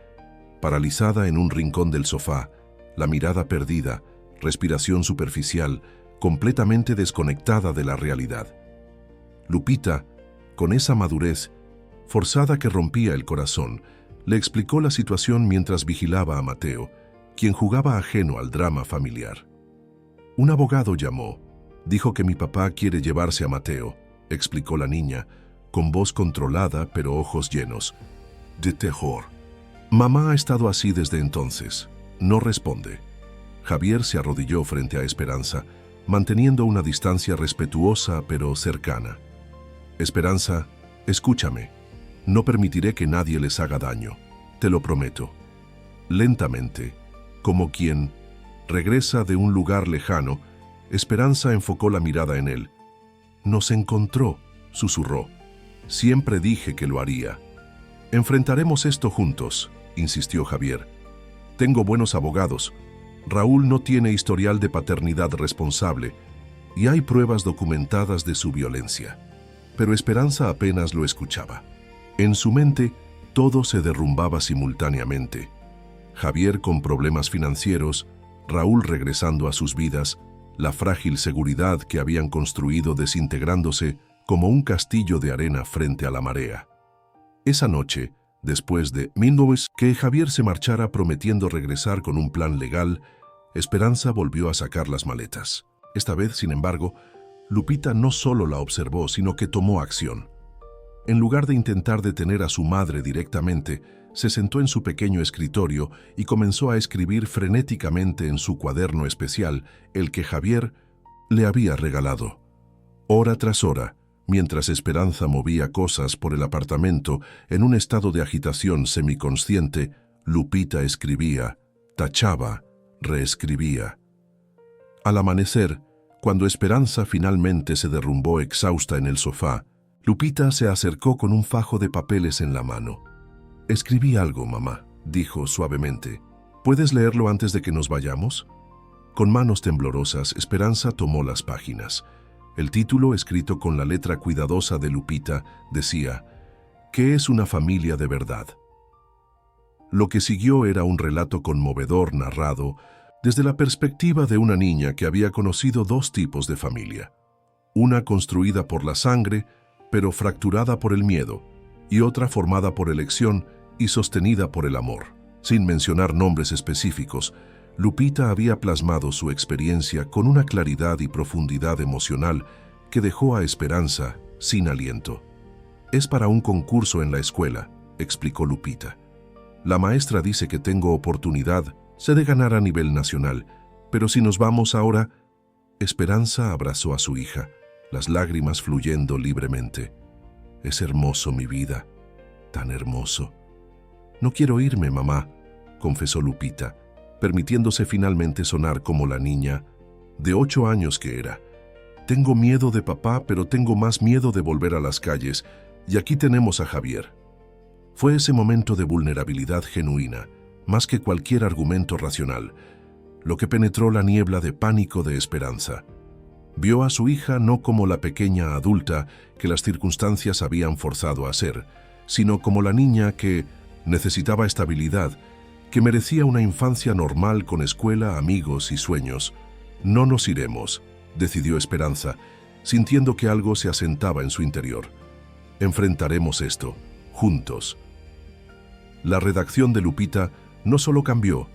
Paralizada en un rincón del sofá, la mirada perdida, respiración superficial, completamente desconectada de la realidad. Lupita, con esa madurez forzada que rompía el corazón, le explicó la situación mientras vigilaba a Mateo, quien jugaba ajeno al drama familiar. «Un abogado llamó. Dijo que mi papá quiere llevarse a Mateo», explicó la niña, con voz controlada pero ojos llenos de terror. «Mamá ha estado así desde entonces. No responde». Javier se arrodilló frente a Esperanza, manteniendo una distancia respetuosa pero cercana. «Esperanza, escúchame. No permitiré que nadie les haga daño. Te lo prometo». Lentamente, como quien regresa de un lugar lejano, Esperanza enfocó la mirada en él. «Nos encontró», susurró. «Siempre dije que lo haría». «Enfrentaremos esto juntos», insistió Javier. «Tengo buenos abogados. Raúl no tiene historial de paternidad responsable y hay pruebas documentadas de su violencia». Pero Esperanza apenas lo escuchaba. En su mente, todo se derrumbaba simultáneamente. Javier con problemas financieros, Raúl regresando a sus vidas, la frágil seguridad que habían construido desintegrándose como un castillo de arena frente a la marea. Esa noche, después de minutos que Javier se marchara prometiendo regresar con un plan legal, Esperanza volvió a sacar las maletas. Esta vez, sin embargo, Lupita no solo la observó, sino que tomó acción. En lugar de intentar detener a su madre directamente, se sentó en su pequeño escritorio y comenzó a escribir frenéticamente en su cuaderno especial, el que Javier le había regalado. Hora tras hora, mientras Esperanza movía cosas por el apartamento en un estado de agitación semiconsciente, Lupita escribía, tachaba, reescribía. Al amanecer, cuando Esperanza finalmente se derrumbó exhausta en el sofá, Lupita se acercó con un fajo de papeles en la mano. «Escribí algo, mamá», dijo suavemente. «¿Puedes leerlo antes de que nos vayamos?». Con manos temblorosas, Esperanza tomó las páginas. El título, escrito con la letra cuidadosa de Lupita, decía: ¿Qué es una familia de verdad? Lo que siguió era un relato conmovedor narrado desde la perspectiva de una niña que había conocido dos tipos de familia. Una construida por la sangre, pero fracturada por el miedo, y otra formada por elección y sostenida por el amor. Sin mencionar nombres específicos, Lupita había plasmado su experiencia con una claridad y profundidad emocional que dejó a Esperanza sin aliento. «Es para un concurso en la escuela», explicó Lupita. «La maestra dice que tengo oportunidad de ganar a nivel nacional, pero si nos vamos ahora...» Esperanza abrazó a su hija, las lágrimas fluyendo libremente. «Es hermoso, mi vida, tan hermoso». «No quiero irme, mamá», confesó Lupita, permitiéndose finalmente sonar como la niña de 8 años que era. «Tengo miedo de papá, pero tengo más miedo de volver a las calles, y aquí tenemos a Javier». Fue ese momento de vulnerabilidad genuina, más que cualquier argumento racional, lo que penetró la niebla de pánico de Esperanza. Vio a su hija no como la pequeña adulta que las circunstancias habían forzado a ser, sino como la niña que necesitaba estabilidad, que merecía una infancia normal con escuela, amigos y sueños. «No nos iremos», decidió Esperanza, sintiendo que algo se asentaba en su interior. «Enfrentaremos esto, juntos». La redacción de Lupita no solo cambió,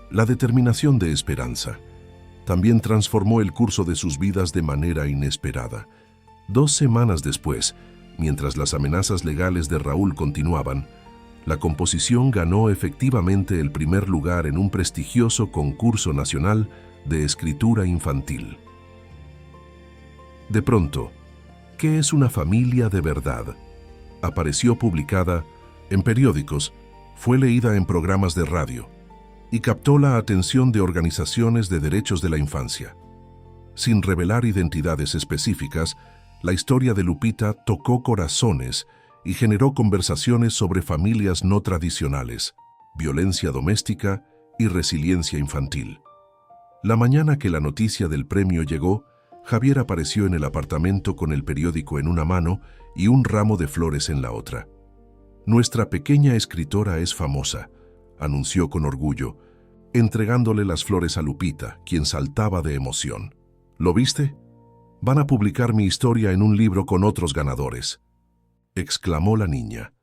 la determinación de Esperanza también transformó el curso de sus vidas de manera inesperada. 2 semanas después, mientras las amenazas legales de Raúl continuaban, la composición ganó efectivamente el primer lugar en un prestigioso concurso nacional de escritura infantil. De pronto, ¿qué es una familia de verdad? Apareció publicada en periódicos, fue leída en programas de radio y captó la atención de organizaciones de derechos de la infancia. Sin revelar identidades específicas, la historia de Lupita tocó corazones y generó conversaciones sobre familias no tradicionales, violencia doméstica y resiliencia infantil. La mañana que la noticia del premio llegó, Javier apareció en el apartamento con el periódico en una mano y un ramo de flores en la otra. «Nuestra pequeña escritora es famosa», anunció con orgullo, entregándole las flores a Lupita, quien saltaba de emoción. «¿Lo viste? Van a publicar mi historia en un libro con otros ganadores», exclamó la niña.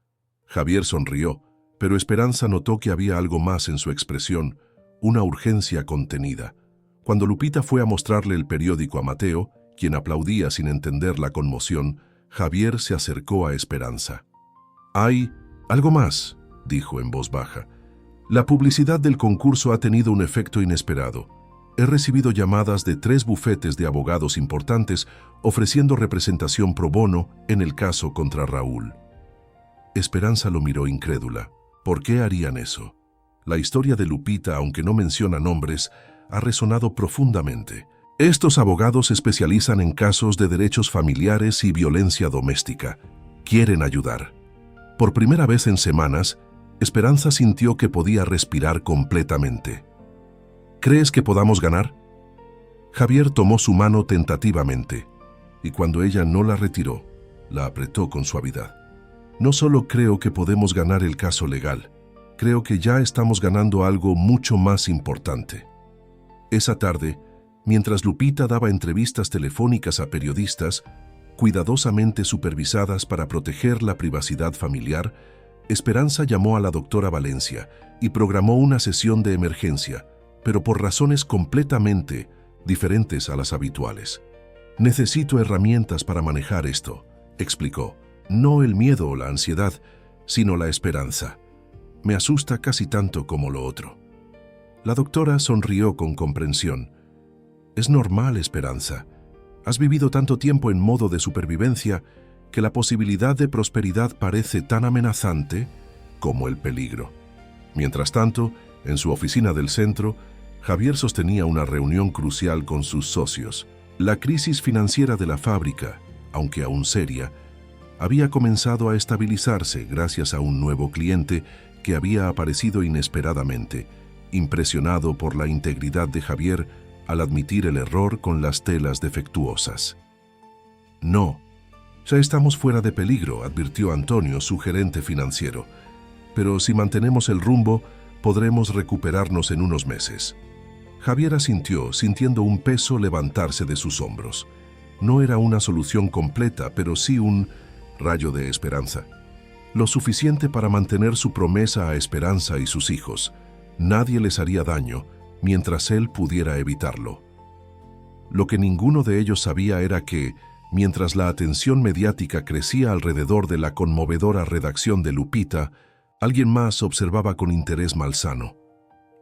Javier sonrió, pero Esperanza notó que había algo más en su expresión, una urgencia contenida. Cuando Lupita fue a mostrarle el periódico a Mateo, quien aplaudía sin entender la conmoción, Javier se acercó a Esperanza. «Hay algo más», dijo en voz baja. «La publicidad del concurso ha tenido un efecto inesperado. He recibido llamadas de 3 bufetes de abogados importantes ofreciendo representación pro bono en el caso contra Raúl». Esperanza lo miró incrédula. ¿Por qué harían eso? La historia de Lupita, aunque no menciona nombres, ha resonado profundamente. Estos abogados se especializan en casos de derechos familiares y violencia doméstica. Quieren ayudar. Por primera vez en semanas, Esperanza sintió que podía respirar completamente. «¿Crees que podamos ganar?» Javier tomó su mano tentativamente, y cuando ella no la retiró, la apretó con suavidad. «No solo creo que podemos ganar el caso legal, creo que ya estamos ganando algo mucho más importante». Esa tarde, mientras Lupita daba entrevistas telefónicas a periodistas, cuidadosamente supervisadas para proteger la privacidad familiar, Esperanza llamó a la doctora Valencia y programó una sesión de emergencia, pero por razones completamente diferentes a las habituales. «Necesito herramientas para manejar esto», explicó. «No el miedo o la ansiedad, sino la esperanza. Me asusta casi tanto como lo otro». La doctora sonrió con comprensión. «Es normal, Esperanza. Has vivido tanto tiempo en modo de supervivencia que la posibilidad de prosperidad parece tan amenazante como el peligro». Mientras tanto, en su oficina del centro, Javier sostenía una reunión crucial con sus socios. La crisis financiera de la fábrica, aunque aún seria, había comenzado a estabilizarse gracias a un nuevo cliente que había aparecido inesperadamente, impresionado por la integridad de Javier al admitir el error con las telas defectuosas. No. Ya estamos fuera de peligro, advirtió Antonio, su gerente financiero. Pero si mantenemos el rumbo, podremos recuperarnos en unos meses. Javier asintió, sintiendo un peso levantarse de sus hombros. No era una solución completa, pero sí un rayo de esperanza. Lo suficiente para mantener su promesa a Esperanza y sus hijos. Nadie les haría daño, mientras él pudiera evitarlo. Lo que ninguno de ellos sabía era que, mientras la atención mediática crecía alrededor de la conmovedora redacción de Lupita, alguien más observaba con interés malsano.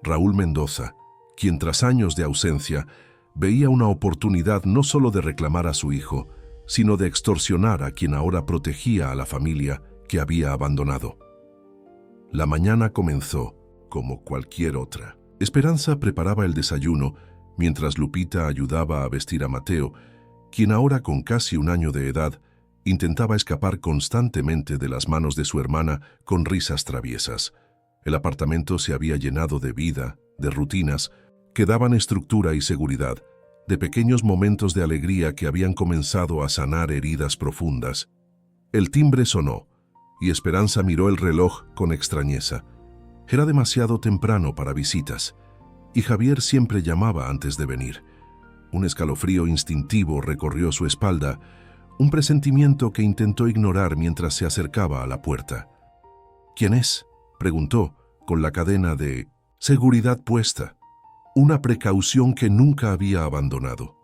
Raúl Mendoza, quien tras años de ausencia, veía una oportunidad no solo de reclamar a su hijo, sino de extorsionar a quien ahora protegía a la familia que había abandonado. La mañana comenzó, como cualquier otra. Esperanza preparaba el desayuno, mientras Lupita ayudaba a vestir a Mateo, quien ahora con casi 1 año de edad, intentaba escapar constantemente de las manos de su hermana con risas traviesas. El apartamento se había llenado de vida, de rutinas, que daban estructura y seguridad, de pequeños momentos de alegría que habían comenzado a sanar heridas profundas. El timbre sonó, y Esperanza miró el reloj con extrañeza. Era demasiado temprano para visitas, y Javier siempre llamaba antes de venir. Un escalofrío instintivo recorrió su espalda, un presentimiento que intentó ignorar mientras se acercaba a la puerta. «¿Quién es?», preguntó, con la cadena de seguridad puesta, una precaución que nunca había abandonado.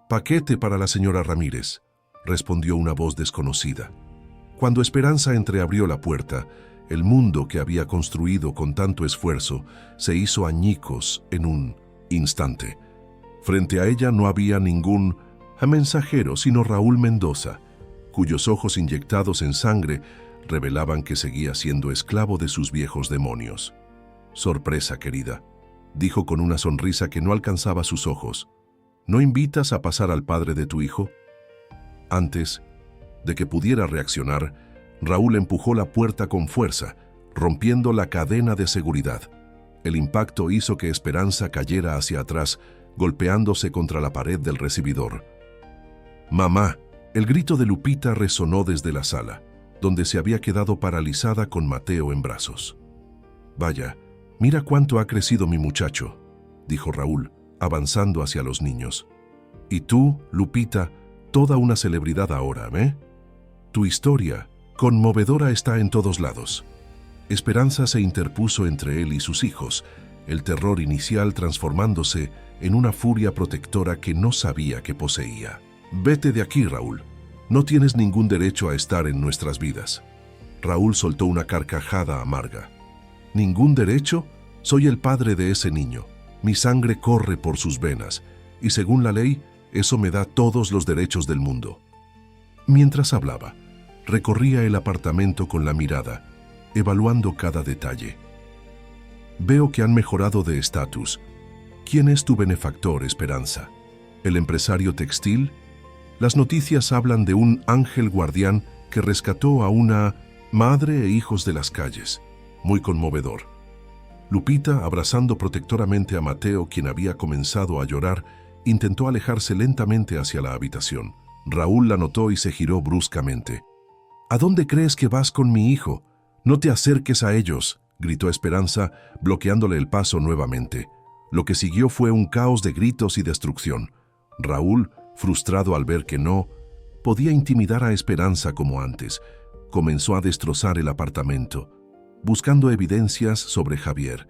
«Paquete para la señora Ramírez», respondió una voz desconocida. Cuando Esperanza entreabrió la puerta, el mundo que había construido con tanto esfuerzo se hizo añicos en un instante. Frente a ella no había ningún mensajero, sino Raúl Mendoza, cuyos ojos inyectados en sangre revelaban que seguía siendo esclavo de sus viejos demonios. «Sorpresa, querida», dijo con una sonrisa que no alcanzaba sus ojos. «¿No invitas a pasar al padre de tu hijo?». Antes de que pudiera reaccionar, Raúl empujó la puerta con fuerza, rompiendo la cadena de seguridad. El impacto hizo que Esperanza cayera hacia atrás, golpeándose contra la pared del recibidor. «Mamá», el grito de Lupita resonó desde la sala, donde se había quedado paralizada con Mateo en brazos. «Vaya, mira cuánto ha crecido mi muchacho», dijo Raúl, avanzando hacia los niños. «Y tú, Lupita, toda una celebridad ahora, ¿eh? Tu historia, conmovedora, está en todos lados». Esperanza se interpuso entre él y sus hijos, el terror inicial transformándose en una furia protectora que no sabía que poseía. «Vete de aquí, Raúl. No tienes ningún derecho a estar en nuestras vidas». Raúl soltó una carcajada amarga. «¿Ningún derecho? Soy el padre de ese niño. Mi sangre corre por sus venas, y según la ley, eso me da todos los derechos del mundo». Mientras hablaba, recorría el apartamento con la mirada, evaluando cada detalle. «Veo que han mejorado de estatus. ¿Quién es tu benefactor, Esperanza? ¿El empresario textil? Las noticias hablan de un ángel guardián que rescató a una madre e hijos de las calles. Muy conmovedor». Lupita, abrazando protectoramente a Mateo, quien había comenzado a llorar, intentó alejarse lentamente hacia la habitación. Raúl la notó y se giró bruscamente. «¿A dónde crees que vas con mi hijo? No te acerques a ellos», gritó Esperanza, bloqueándole el paso nuevamente. Lo que siguió fue un caos de gritos y destrucción. Raúl, frustrado al ver que no podía intimidar a Esperanza como antes, comenzó a destrozar el apartamento, buscando evidencias sobre Javier,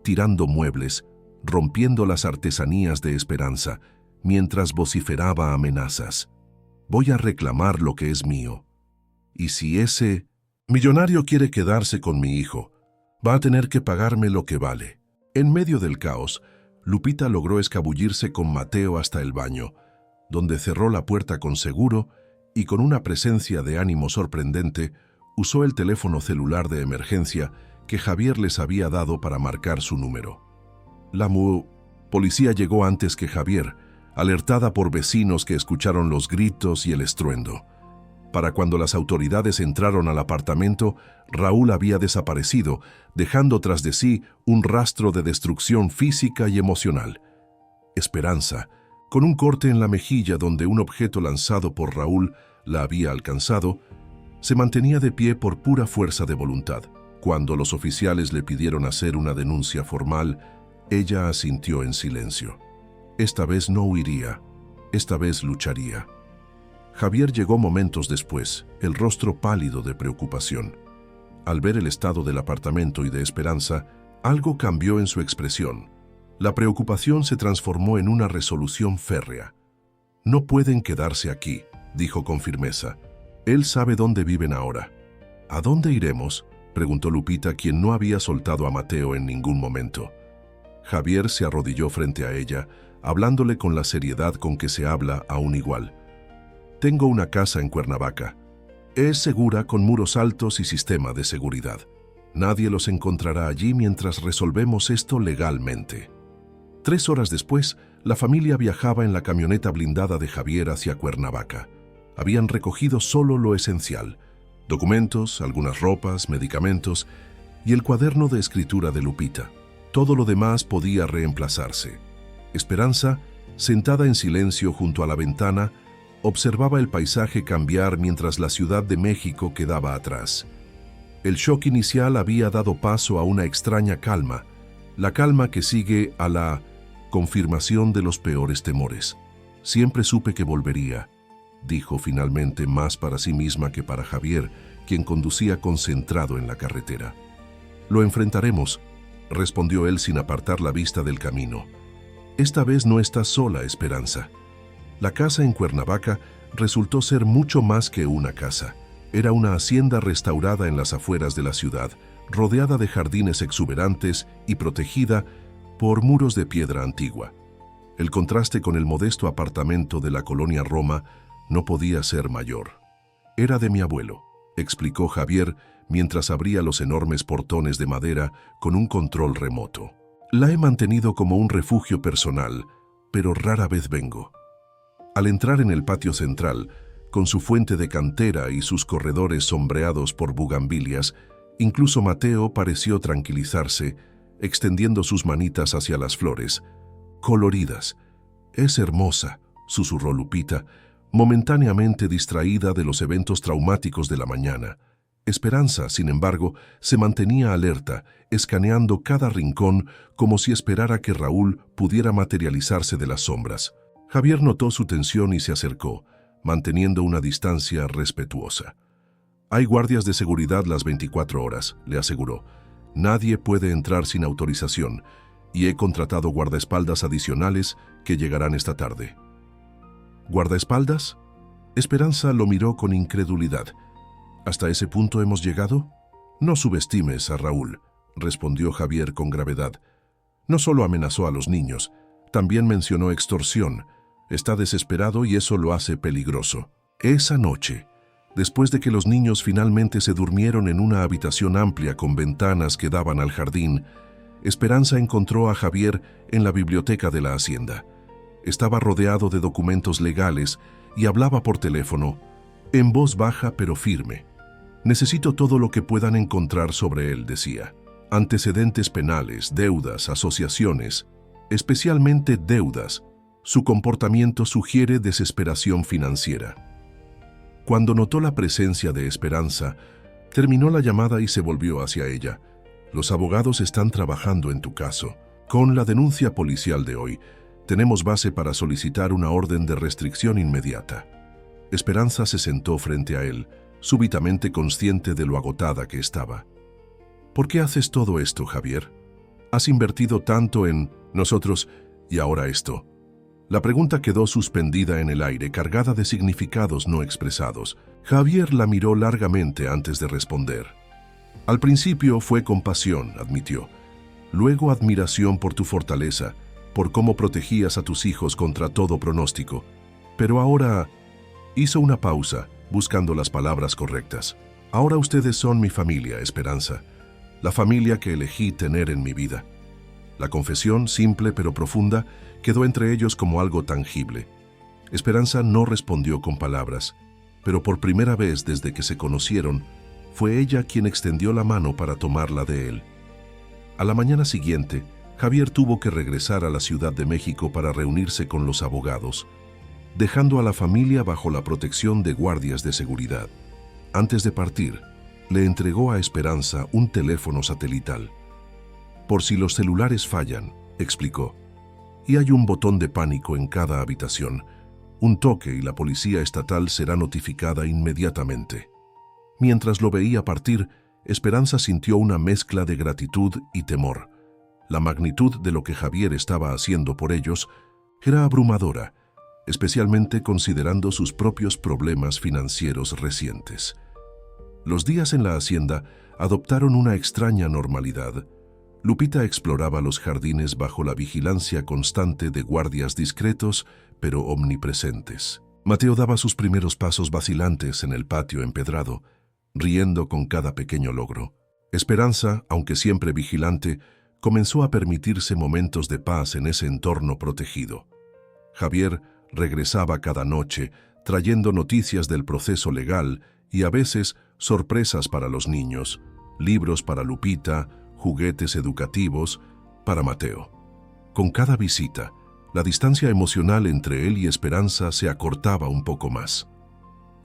tirando muebles, rompiendo las artesanías de Esperanza, mientras vociferaba amenazas. «Voy a reclamar lo que es mío. Y si ese millonario quiere quedarse con mi hijo, va a tener que pagarme lo que vale». En medio del caos, Lupita logró escabullirse con Mateo hasta el baño, donde cerró la puerta con seguro y con una presencia de ánimo sorprendente, usó el teléfono celular de emergencia que Javier les había dado para marcar su número. La policía llegó antes que Javier, alertada por vecinos que escucharon los gritos y el estruendo. Para cuando las autoridades entraron al apartamento, Raúl había desaparecido, dejando tras de sí un rastro de destrucción física y emocional. Esperanza, Con un corte en la mejilla donde un objeto lanzado por Raúl la había alcanzado, se mantenía de pie por pura fuerza de voluntad. Cuando los oficiales le pidieron hacer una denuncia formal, ella asintió en silencio. Esta vez no huiría, esta vez lucharía. Javier llegó momentos después, el rostro pálido de preocupación. Al ver el estado del apartamento y de Esperanza, algo cambió en su expresión. La preocupación se transformó en una resolución férrea. «No pueden quedarse aquí», dijo con firmeza. «Él sabe dónde viven ahora». «¿A dónde iremos?», preguntó Lupita, quien no había soltado a Mateo en ningún momento. Javier se arrodilló frente a ella, hablándole con la seriedad con que se habla a un igual. «Tengo una casa en Cuernavaca. Es segura, con muros altos y sistema de seguridad. Nadie los encontrará allí mientras resolvemos esto legalmente». 3 horas después, la familia viajaba en la camioneta blindada de Javier hacia Cuernavaca. Habían recogido solo lo esencial: documentos, algunas ropas, medicamentos y el cuaderno de escritura de Lupita. Todo lo demás podía reemplazarse. Esperanza, sentada en silencio junto a la ventana, observaba el paisaje cambiar mientras la Ciudad de México quedaba atrás. El shock inicial había dado paso a una extraña calma, la calma que sigue a la confirmación de los peores temores. «Siempre supe que volvería», dijo finalmente, más para sí misma que para Javier, quien conducía concentrado en la carretera. «Lo enfrentaremos», respondió él sin apartar la vista del camino. «Esta vez no estás sola, Esperanza». La casa en Cuernavaca resultó ser mucho más que una casa. Era una hacienda restaurada en las afueras de la ciudad, rodeada de jardines exuberantes y protegida por muros de piedra antigua. El contraste con el modesto apartamento de la colonia Roma no podía ser mayor. «Era de mi abuelo», explicó Javier mientras abría los enormes portones de madera con un control remoto. «La he mantenido como un refugio personal, pero rara vez vengo». Al entrar en el patio central, con su fuente de cantera y sus corredores sombreados por bugambilias, incluso Mateo pareció tranquilizarse, extendiendo sus manitas hacia las flores. «Coloridas. Es hermosa», susurró Lupita, momentáneamente distraída de los eventos traumáticos de la mañana. Esperanza, sin embargo, se mantenía alerta, escaneando cada rincón como si esperara que Raúl pudiera materializarse de las sombras. Javier notó su tensión y se acercó, manteniendo una distancia respetuosa. «Hay guardias de seguridad las 24 horas», le aseguró. «Nadie puede entrar sin autorización, y he contratado guardaespaldas adicionales que llegarán esta tarde». «¿Guardaespaldas?». Esperanza lo miró con incredulidad. «¿Hasta ese punto hemos llegado?». «No subestimes a Raúl», respondió Javier con gravedad. «No solo amenazó a los niños, también mencionó extorsión. Está desesperado y eso lo hace peligroso». Esa noche, después de que los niños finalmente se durmieron en una habitación amplia con ventanas que daban al jardín, Esperanza encontró a Javier en la biblioteca de la hacienda. Estaba rodeado de documentos legales y hablaba por teléfono, en voz baja pero firme. «Necesito todo lo que puedan encontrar sobre él», decía. «Antecedentes penales, deudas, asociaciones, especialmente deudas. Su comportamiento sugiere desesperación financiera». Cuando notó la presencia de Esperanza, terminó la llamada y se volvió hacia ella. «Los abogados están trabajando en tu caso. Con la denuncia policial de hoy, tenemos base para solicitar una orden de restricción inmediata». Esperanza se sentó frente a él, súbitamente consciente de lo agotada que estaba. «¿Por qué haces todo esto, Javier? Has invertido tanto en nosotros y ahora esto». La pregunta quedó suspendida en el aire, cargada de significados no expresados. Javier la miró largamente antes de responder. «Al principio fue compasión», admitió. «Luego admiración por tu fortaleza, por cómo protegías a tus hijos contra todo pronóstico. Pero ahora...». Hizo una pausa, buscando las palabras correctas. «Ahora ustedes son mi familia, Esperanza. La familia que elegí tener en mi vida». La confesión, simple pero profunda, quedó entre ellos como algo tangible. Esperanza no respondió con palabras, pero por primera vez desde que se conocieron, fue ella quien extendió la mano para tomarla de él. A la mañana siguiente, Javier tuvo que regresar a la Ciudad de México para reunirse con los abogados, dejando a la familia bajo la protección de guardias de seguridad. Antes de partir, le entregó a Esperanza un teléfono satelital. Por si los celulares fallan, explicó, y hay un botón de pánico en cada habitación. Un toque y la policía estatal será notificada inmediatamente. Mientras lo veía partir, Esperanza sintió una mezcla de gratitud y temor. La magnitud de lo que Javier estaba haciendo por ellos era abrumadora, especialmente considerando sus propios problemas financieros recientes. Los días en la hacienda adoptaron una extraña normalidad. Lupita exploraba los jardines bajo la vigilancia constante de guardias discretos, pero omnipresentes. Mateo daba sus primeros pasos vacilantes en el patio empedrado, riendo con cada pequeño logro. Esperanza, aunque siempre vigilante, comenzó a permitirse momentos de paz en ese entorno protegido. Javier regresaba cada noche, trayendo noticias del proceso legal y a veces sorpresas para los niños, libros para Lupita, juguetes educativos para Mateo. Con cada visita, la distancia emocional entre él y Esperanza se acortaba un poco más.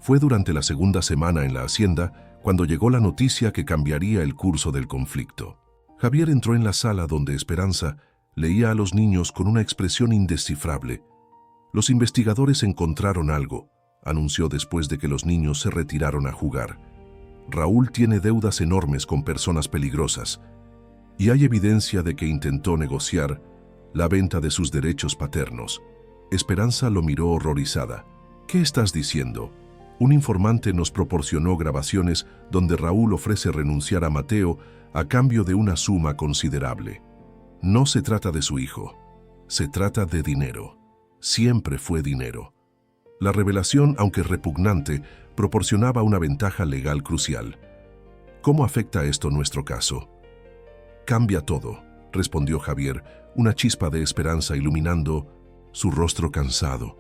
Fue durante la segunda semana en la hacienda cuando llegó la noticia que cambiaría el curso del conflicto. Javier entró en la sala donde Esperanza leía a los niños con una expresión indescifrable. Los investigadores encontraron algo, anunció después de que los niños se retiraron a jugar. Raúl tiene deudas enormes con personas peligrosas, y hay evidencia de que intentó negociar la venta de sus derechos paternos. Esperanza lo miró horrorizada. ¿Qué estás diciendo? Un informante nos proporcionó grabaciones donde Raúl ofrece renunciar a Mateo a cambio de una suma considerable. No se trata de su hijo, se trata de dinero. Siempre fue dinero. La revelación, aunque repugnante, proporcionaba una ventaja legal crucial. ¿Cómo afecta esto nuestro caso? Cambia todo, respondió Javier, una chispa de esperanza iluminando su rostro cansado.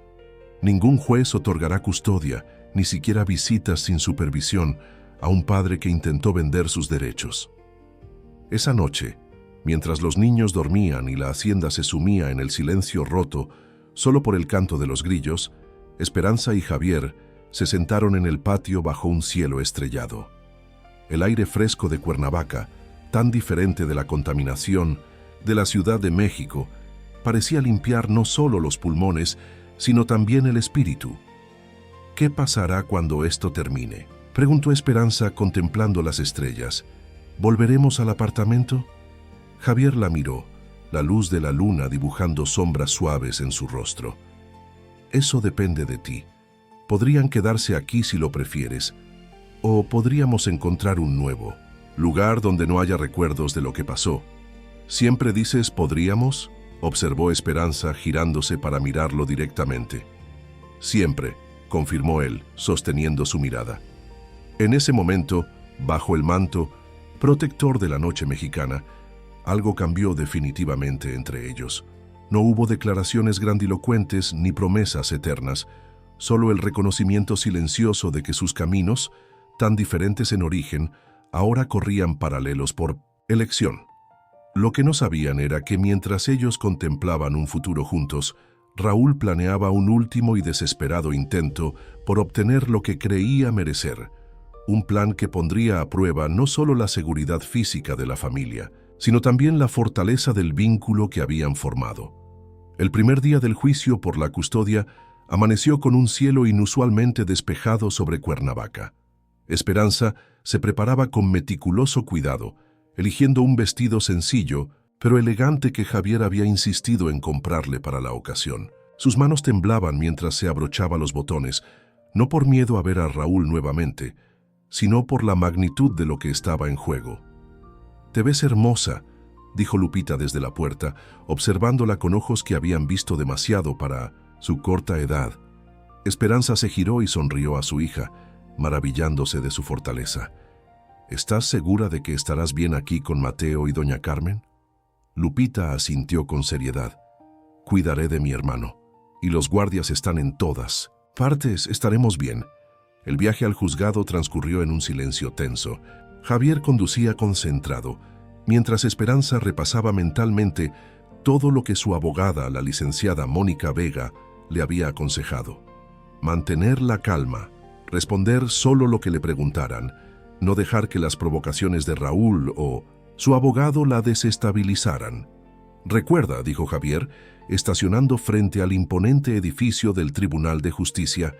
Ningún juez otorgará custodia, ni siquiera visitas sin supervisión, a un padre que intentó vender sus derechos. Esa noche, mientras los niños dormían y la hacienda se sumía en el silencio roto solo por el canto de los grillos, Esperanza y Javier se sentaron en el patio bajo un cielo estrellado. El aire fresco de Cuernavaca, tan diferente de la contaminación de la Ciudad de México, parecía limpiar no solo los pulmones, sino también el espíritu. ¿Qué pasará cuando esto termine?, preguntó Esperanza contemplando las estrellas. ¿Volveremos al apartamento? Javier la miró, la luz de la luna dibujando sombras suaves en su rostro. Eso depende de ti. Podrían quedarse aquí si lo prefieres, o podríamos encontrar un nuevo lugar donde no haya recuerdos de lo que pasó. ¿Siempre dices podríamos?, observó Esperanza girándose para mirarlo directamente. Siempre, confirmó él, sosteniendo su mirada. En ese momento, bajo el manto protector de la noche mexicana, algo cambió definitivamente entre ellos. No hubo declaraciones grandilocuentes ni promesas eternas, solo el reconocimiento silencioso de que sus caminos, tan diferentes en origen, ahora corrían paralelos por elección. Lo que no sabían era que mientras ellos contemplaban un futuro juntos, Raúl planeaba un último y desesperado intento por obtener lo que creía merecer. Un plan que pondría a prueba no solo la seguridad física de la familia, sino también la fortaleza del vínculo que habían formado. El primer día del juicio por la custodia amaneció con un cielo inusualmente despejado sobre Cuernavaca. Esperanza se preparaba con meticuloso cuidado, eligiendo un vestido sencillo, pero elegante que Javier había insistido en comprarle para la ocasión. Sus manos temblaban mientras se abrochaba los botones, no por miedo a ver a Raúl nuevamente, sino por la magnitud de lo que estaba en juego. «Te ves hermosa», dijo Lupita desde la puerta, observándola con ojos que habían visto demasiado para su corta edad. Esperanza se giró y sonrió a su hija, maravillándose de su fortaleza. «¿Estás segura de que estarás bien aquí con Mateo y doña Carmen?» Lupita asintió con seriedad. «Cuidaré de mi hermano, y los guardias están en todas partes, estaremos bien». El viaje al juzgado transcurrió en un silencio tenso. Javier conducía concentrado, mientras Esperanza repasaba mentalmente todo lo que su abogada, la licenciada Mónica Vega, le había aconsejado. Mantener la calma, responder solo lo que le preguntaran, no dejar que las provocaciones de Raúl o su abogado la desestabilizaran. «Recuerda», dijo Javier, estacionando frente al imponente edificio del Tribunal de Justicia,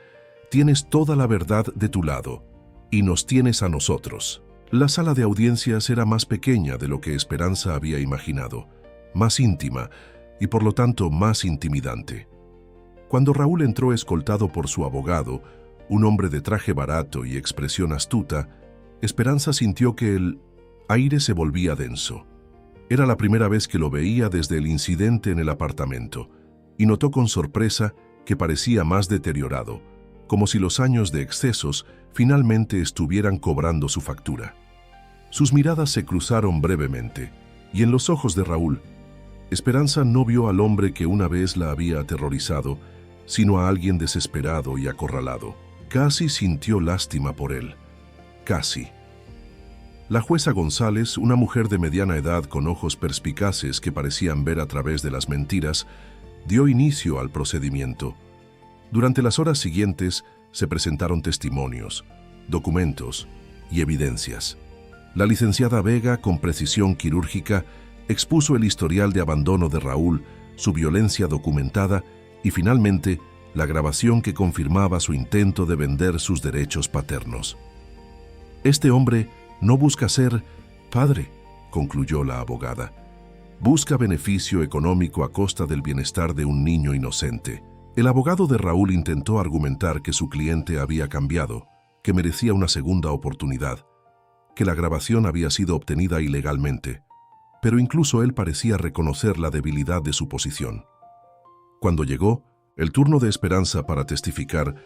«tienes toda la verdad de tu lado, y nos tienes a nosotros». La sala de audiencias era más pequeña de lo que Esperanza había imaginado, más íntima y por lo tanto más intimidante. Cuando Raúl entró escoltado por su abogado, un hombre de traje barato y expresión astuta, Esperanza sintió que el aire se volvía denso. Era la primera vez que lo veía desde el incidente en el apartamento, y notó con sorpresa que parecía más deteriorado, como si los años de excesos finalmente estuvieran cobrando su factura. Sus miradas se cruzaron brevemente, y en los ojos de Raúl, Esperanza no vio al hombre que una vez la había aterrorizado, sino a alguien desesperado y acorralado. Casi sintió lástima por él. Casi. La jueza González, una mujer de mediana edad con ojos perspicaces que parecían ver a través de las mentiras, dio inicio al procedimiento. Durante las horas siguientes se presentaron testimonios, documentos y evidencias. La licenciada Vega, con precisión quirúrgica, expuso el historial de abandono de Raúl, su violencia documentada y, finalmente, la grabación que confirmaba su intento de vender sus derechos paternos. «Este hombre no busca ser padre», concluyó la abogada. «Busca beneficio económico a costa del bienestar de un niño inocente». El abogado de Raúl intentó argumentar que su cliente había cambiado, que merecía una segunda oportunidad, que la grabación había sido obtenida ilegalmente, pero incluso él parecía reconocer la debilidad de su posición. Cuando llegó el turno de Esperanza para testificar,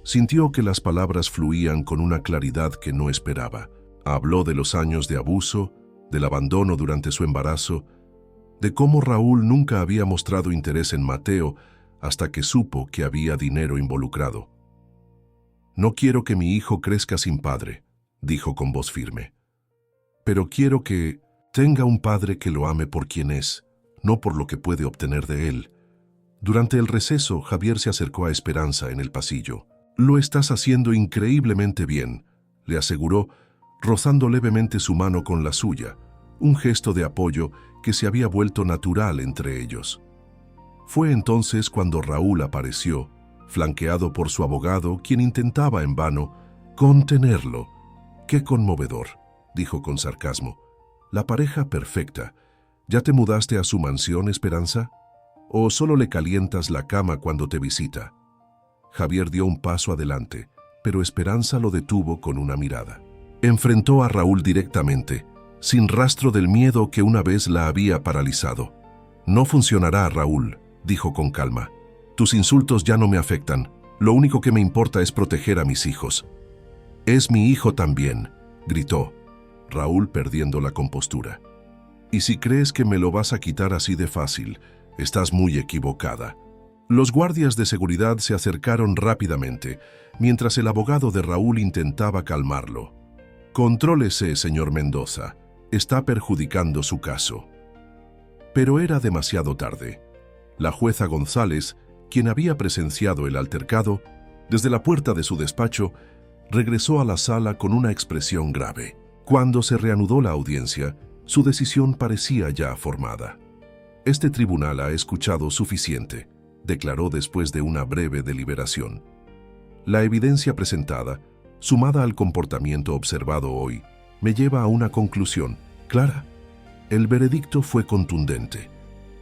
sintió que las palabras fluían con una claridad que no esperaba. Habló de los años de abuso, del abandono durante su embarazo, de cómo Raúl nunca había mostrado interés en Mateo hasta que supo que había dinero involucrado. «No quiero que mi hijo crezca sin padre», dijo con voz firme. «Pero quiero que tenga un padre que lo ame por quien es, no por lo que puede obtener de él». Durante el receso, Javier se acercó a Esperanza en el pasillo. «Lo estás haciendo increíblemente bien», le aseguró, rozando levemente su mano con la suya, un gesto de apoyo que se había vuelto natural entre ellos. Fue entonces cuando Raúl apareció, flanqueado por su abogado, quien intentaba en vano contenerlo. «Qué conmovedor», dijo con sarcasmo. «La pareja perfecta. ¿Ya te mudaste a su mansión, Esperanza? ¿O solo le calientas la cama cuando te visita?» Javier dio un paso adelante, pero Esperanza lo detuvo con una mirada. Enfrentó a Raúl directamente, sin rastro del miedo que una vez la había paralizado. «No funcionará, Raúl», dijo con calma. «Tus insultos ya no me afectan. Lo único que me importa es proteger a mis hijos». «Es mi hijo también», gritó Raúl, perdiendo la compostura. «Y si crees que me lo vas a quitar así de fácil, estás muy equivocada». Los guardias de seguridad se acercaron rápidamente, mientras el abogado de Raúl intentaba calmarlo. «Contrólese, señor Mendoza. Está perjudicando su caso». Pero era demasiado tarde. La jueza González, quien había presenciado el altercado, desde la puerta de su despacho, regresó a la sala con una expresión grave. Cuando se reanudó la audiencia, su decisión parecía ya formada. «Este tribunal ha escuchado suficiente», declaró después de una breve deliberación. «La evidencia presentada, sumada al comportamiento observado hoy, me lleva a una conclusión clara. El veredicto fue contundente.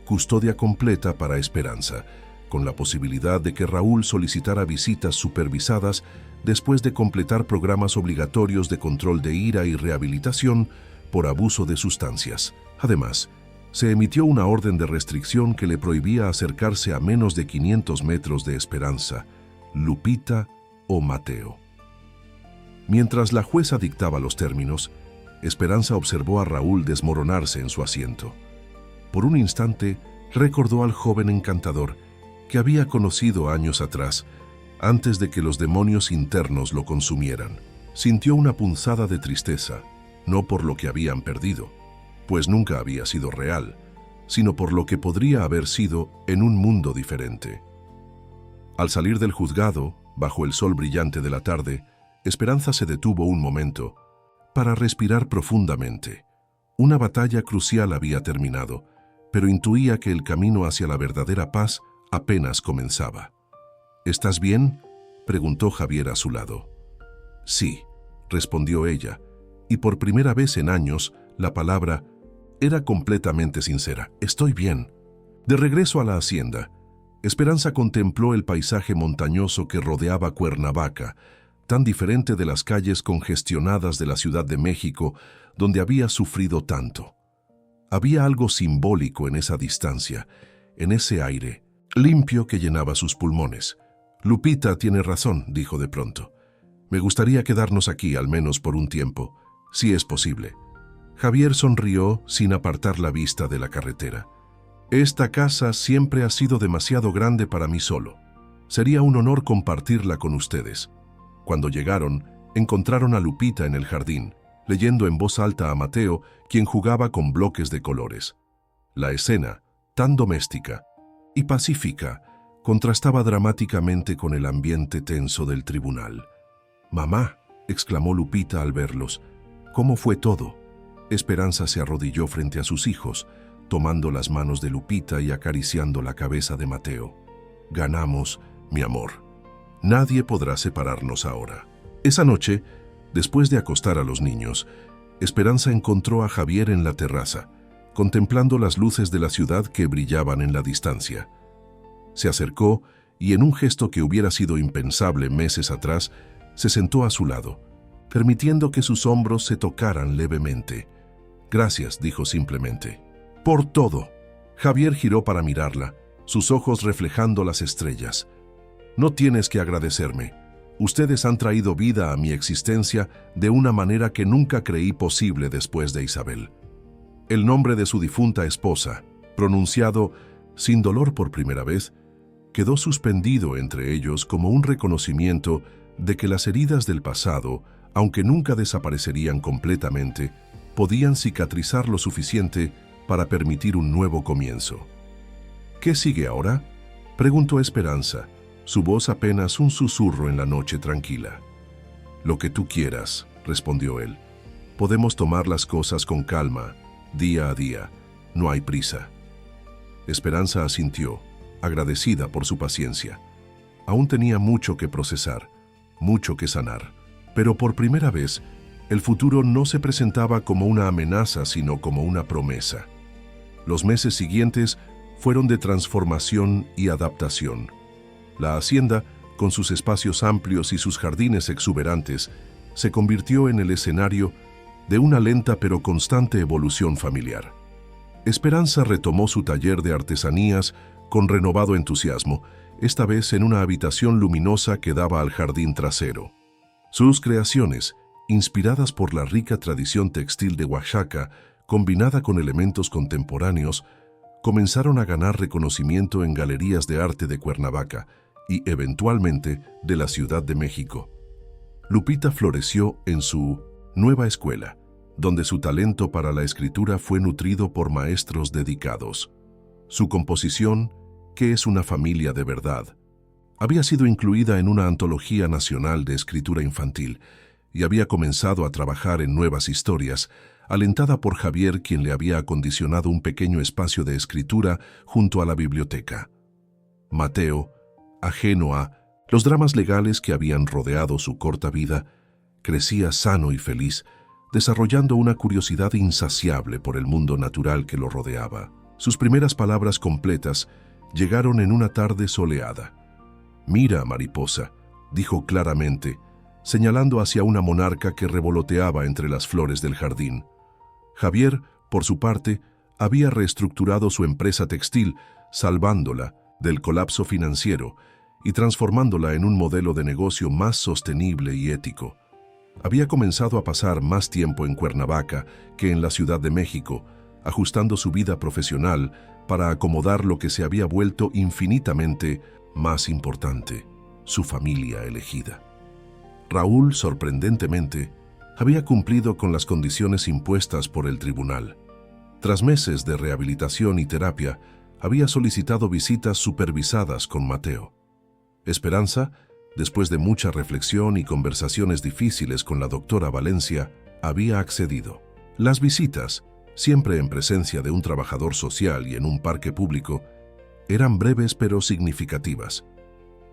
Custodia completa para Esperanza, con la posibilidad de que Raúl solicitara visitas supervisadas después de completar programas obligatorios de control de ira y rehabilitación por abuso de sustancias. Además, se emitió una orden de restricción que le prohibía acercarse a menos de 500 metros de Esperanza, Lupita o Mateo». Mientras la jueza dictaba los términos, Esperanza observó a Raúl desmoronarse en su asiento. Por un instante, recordó al joven encantador que había conocido años atrás, antes de que los demonios internos lo consumieran. Sintió una punzada de tristeza, no por lo que habían perdido, pues nunca había sido real, sino por lo que podría haber sido en un mundo diferente. Al salir del juzgado, bajo el sol brillante de la tarde, Esperanza se detuvo un momento para respirar profundamente. Una batalla crucial había terminado, pero intuía que el camino hacia la verdadera paz apenas comenzaba. ¿Estás bien?, preguntó Javier a su lado. Sí, respondió ella, y por primera vez en años la palabra era completamente sincera. Estoy bien. De regreso a la hacienda, Esperanza contempló el paisaje montañoso que rodeaba Cuernavaca, tan diferente de las calles congestionadas de la Ciudad de México, donde había sufrido tanto. Había algo simbólico en esa distancia, en ese aire limpio que llenaba sus pulmones. Lupita tiene razón, dijo de pronto. Me gustaría quedarnos aquí al menos por un tiempo, si es posible. Javier sonrió sin apartar la vista de la carretera. Esta casa siempre ha sido demasiado grande para mí solo. Sería un honor compartirla con ustedes. Cuando llegaron, encontraron a Lupita en el jardín, leyendo en voz alta a Mateo, quien jugaba con bloques de colores. La escena, tan doméstica y pacífica, contrastaba dramáticamente con el ambiente tenso del tribunal. «Mamá», exclamó Lupita al verlos, «¿cómo fue todo?». Esperanza se arrodilló frente a sus hijos, tomando las manos de Lupita y acariciando la cabeza de Mateo. «Ganamos, mi amor. Nadie podrá separarnos ahora». Esa noche, después de acostar a los niños, Esperanza encontró a Javier en la terraza, contemplando las luces de la ciudad que brillaban en la distancia. Se acercó y, en un gesto que hubiera sido impensable meses atrás, se sentó a su lado, permitiendo que sus hombros se tocaran levemente. «Gracias», dijo simplemente. «Por todo». Javier giró para mirarla, sus ojos reflejando las estrellas. «No tienes que agradecerme. Ustedes han traído vida a mi existencia de una manera que nunca creí posible después de Isabel». El nombre de su difunta esposa, pronunciado sin dolor por primera vez, quedó suspendido entre ellos como un reconocimiento de que las heridas del pasado, aunque nunca desaparecerían completamente, podían cicatrizar lo suficiente para permitir un nuevo comienzo. «¿Qué sigue ahora?», preguntó Esperanza, su voz apenas un susurro en la noche tranquila. «Lo que tú quieras», respondió él. «Podemos tomar las cosas con calma, día a día. No hay prisa». Esperanza asintió, agradecida por su paciencia. Aún tenía mucho que procesar, mucho que sanar, pero por primera vez, el futuro no se presentaba como una amenaza, sino como una promesa. Los meses siguientes fueron de transformación y adaptación. La hacienda, con sus espacios amplios y sus jardines exuberantes, se convirtió en el escenario de una lenta pero constante evolución familiar. Esperanza retomó su taller de artesanías con renovado entusiasmo, esta vez en una habitación luminosa que daba al jardín trasero. Sus creaciones, inspiradas por la rica tradición textil de Oaxaca, combinada con elementos contemporáneos, comenzaron a ganar reconocimiento en galerías de arte de Cuernavaca y, eventualmente, de la Ciudad de México. Lupita floreció en su nueva escuela, donde su talento para la escritura fue nutrido por maestros dedicados. Su composición, ¿Qué es una familia de verdad?, había sido incluida en una antología nacional de escritura infantil y había comenzado a trabajar en nuevas historias, alentada por Javier, quien le había acondicionado un pequeño espacio de escritura junto a la biblioteca. Mateo, ajeno a los dramas legales que habían rodeado su corta vida, crecía sano y feliz, desarrollando una curiosidad insaciable por el mundo natural que lo rodeaba. Sus primeras palabras completas llegaron en una tarde soleada. «Mira, mariposa», dijo claramente, señalando hacia una monarca que revoloteaba entre las flores del jardín. Javier, por su parte, había reestructurado su empresa textil, salvándola del colapso financiero y transformándola en un modelo de negocio más sostenible y ético. Había comenzado a pasar más tiempo en Cuernavaca que en la Ciudad de México, ajustando su vida profesional para acomodar lo que se había vuelto infinitamente más importante, su familia elegida. Raúl, sorprendentemente, había cumplido con las condiciones impuestas por el tribunal. Tras meses de rehabilitación y terapia, había solicitado visitas supervisadas con Mateo. Esperanza, después de mucha reflexión y conversaciones difíciles con la doctora Valencia, había accedido. Las visitas, siempre en presencia de un trabajador social y en un parque público, eran breves pero significativas.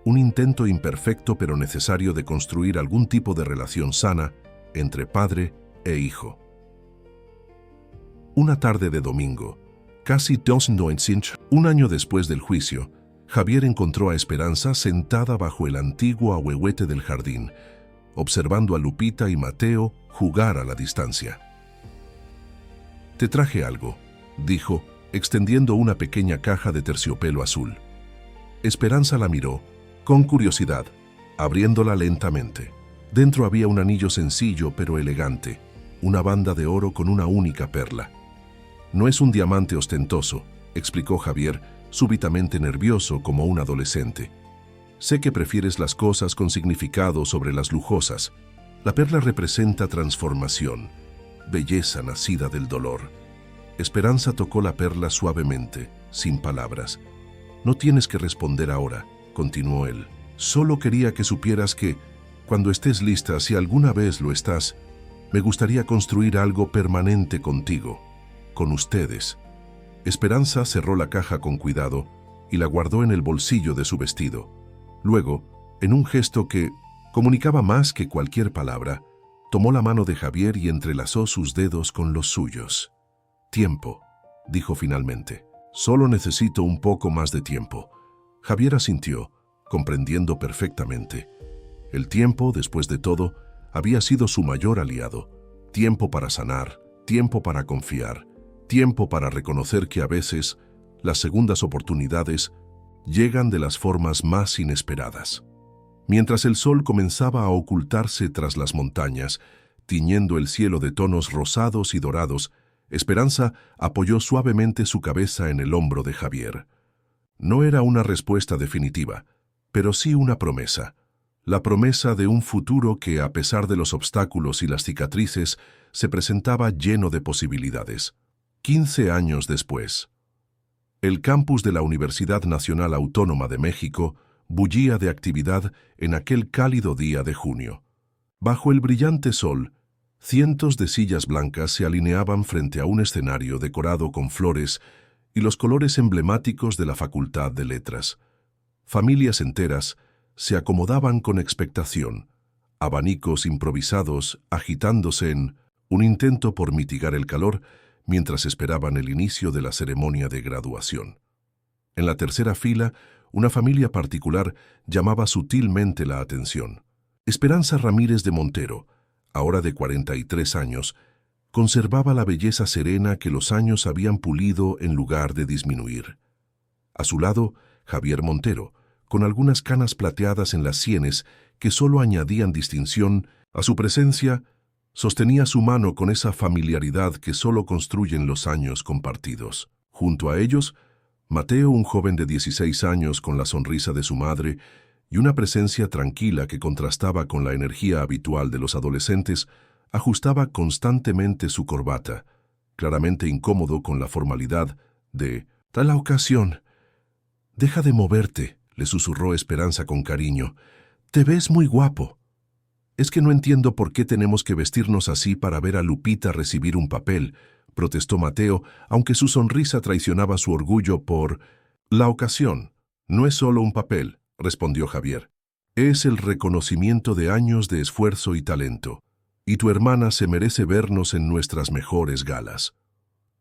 Un intento imperfecto pero necesario de construir algún tipo de relación sana entre padre e hijo. Una tarde de domingo, casi 2005, un año después del juicio, Javier encontró a Esperanza sentada bajo el antiguo ahuehuete del jardín, observando a Lupita y Mateo jugar a la distancia. «Te traje algo», dijo, extendiendo una pequeña caja de terciopelo azul. Esperanza la miró, con curiosidad, abriéndola lentamente. Dentro había un anillo sencillo pero elegante, una banda de oro con una única perla. «No es un diamante ostentoso», explicó Javier, súbitamente nervioso como un adolescente. «Sé que prefieres las cosas con significado sobre las lujosas. La perla representa transformación, belleza nacida del dolor». Esperanza tocó la perla suavemente, sin palabras. «No tienes que responder ahora», continuó él. «Solo quería que supieras que, cuando estés lista, si alguna vez lo estás, me gustaría construir algo permanente contigo, con ustedes». Esperanza cerró la caja con cuidado y la guardó en el bolsillo de su vestido. Luego, en un gesto que comunicaba más que cualquier palabra, tomó la mano de Javier y entrelazó sus dedos con los suyos. «Tiempo», dijo finalmente. «Solo necesito un poco más de tiempo». Javier asintió, comprendiendo perfectamente. El tiempo, después de todo, había sido su mayor aliado. Tiempo para sanar, tiempo para confiar, tiempo para reconocer que a veces las segundas oportunidades llegan de las formas más inesperadas. Mientras el sol comenzaba a ocultarse tras las montañas, tiñendo el cielo de tonos rosados y dorados, Esperanza apoyó suavemente su cabeza en el hombro de Javier. No era una respuesta definitiva, pero sí una promesa. La promesa de un futuro que, a pesar de los obstáculos y las cicatrices, se presentaba lleno de posibilidades. 15 años después, el campus de la Universidad Nacional Autónoma de México bullía de actividad en aquel cálido día de junio. Bajo el brillante sol, cientos de sillas blancas se alineaban frente a un escenario decorado con flores y los colores emblemáticos de la Facultad de Letras. Familias enteras se acomodaban con expectación, abanicos improvisados agitándose en un intento por mitigar el calor mientras esperaban el inicio de la ceremonia de graduación. En la tercera fila, una familia particular llamaba sutilmente la atención. Esperanza Ramírez de Montero, ahora de 43 años, conservaba la belleza serena que los años habían pulido en lugar de disminuir. A su lado, Javier Montero, con algunas canas plateadas en las sienes que solo añadían distinción a su presencia, sostenía su mano con esa familiaridad que solo construyen los años compartidos. Junto a ellos, Mateo, un joven de 16 años con la sonrisa de su madre y una presencia tranquila que contrastaba con la energía habitual de los adolescentes, ajustaba constantemente su corbata, claramente incómodo con la formalidad de «tal ocasión». «Deja de moverte», le susurró Esperanza con cariño. «Te ves muy guapo». «Es que no entiendo por qué tenemos que vestirnos así para ver a Lupita recibir un papel», protestó Mateo, aunque su sonrisa traicionaba su orgullo por «la ocasión. No es solo un papel», respondió Javier. «Es el reconocimiento de años de esfuerzo y talento. Y tu hermana se merece vernos en nuestras mejores galas».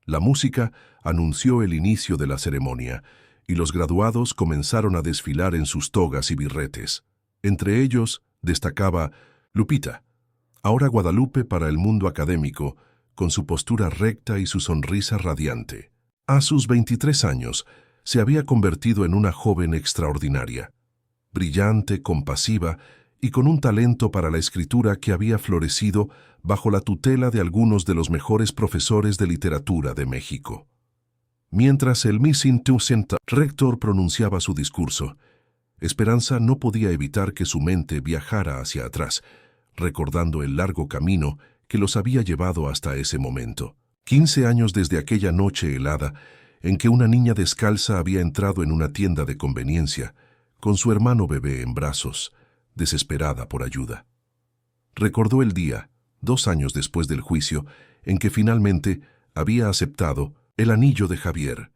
La música anunció el inicio de la ceremonia, y los graduados comenzaron a desfilar en sus togas y birretes. Entre ellos destacaba Lupita, ahora Guadalupe para el mundo académico, con su postura recta y su sonrisa radiante. A sus 23 años, se había convertido en una joven extraordinaria, brillante, compasiva y con un talento para la escritura que había florecido bajo la tutela de algunos de los mejores profesores de literatura de México. Mientras el Missing rector pronunciaba su discurso, Esperanza no podía evitar que su mente viajara hacia atrás, recordando el largo camino que los había llevado hasta ese momento. 15 años desde aquella noche helada en que una niña descalza había entrado en una tienda de conveniencia, con su hermano bebé en brazos, desesperada por ayuda. Recordó el día, 2 años después del juicio, en que finalmente había aceptado el anillo de Javier.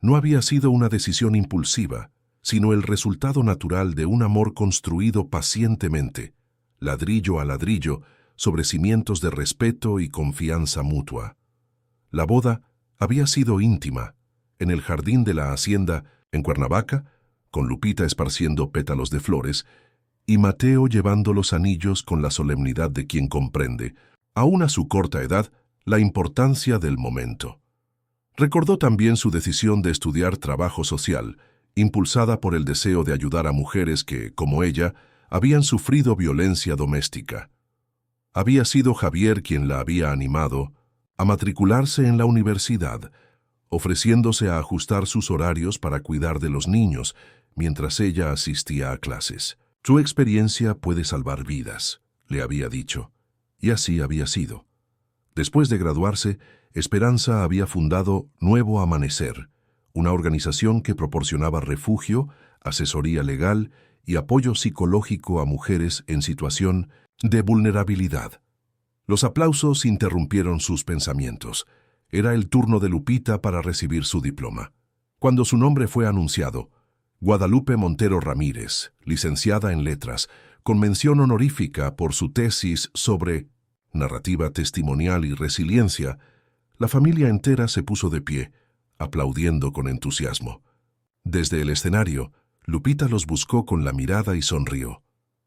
No había sido una decisión impulsiva, sino el resultado natural de un amor construido pacientemente, ladrillo a ladrillo, sobre cimientos de respeto y confianza mutua. La boda había sido íntima, en el jardín de la hacienda en Cuernavaca, con Lupita esparciendo pétalos de flores, y Mateo llevando los anillos con la solemnidad de quien comprende, aún a su corta edad, la importancia del momento. Recordó también su decisión de estudiar trabajo social, impulsada por el deseo de ayudar a mujeres que, como ella, habían sufrido violencia doméstica. Había sido Javier quien la había animado a matricularse en la universidad, ofreciéndose a ajustar sus horarios para cuidar de los niños mientras ella asistía a clases. «Tu experiencia puede salvar vidas», le había dicho, y así había sido. Después de graduarse, Esperanza había fundado Nuevo Amanecer, una organización que proporcionaba refugio, asesoría legal y apoyo psicológico a mujeres en situación de vulnerabilidad. Los aplausos interrumpieron sus pensamientos. Era el turno de Lupita para recibir su diploma. Cuando su nombre fue anunciado, Guadalupe Montero Ramírez, licenciada en Letras, con mención honorífica por su tesis sobre narrativa testimonial y resiliencia, la familia entera se puso de pie, aplaudiendo con entusiasmo. Desde el escenario, Lupita los buscó con la mirada y sonrió,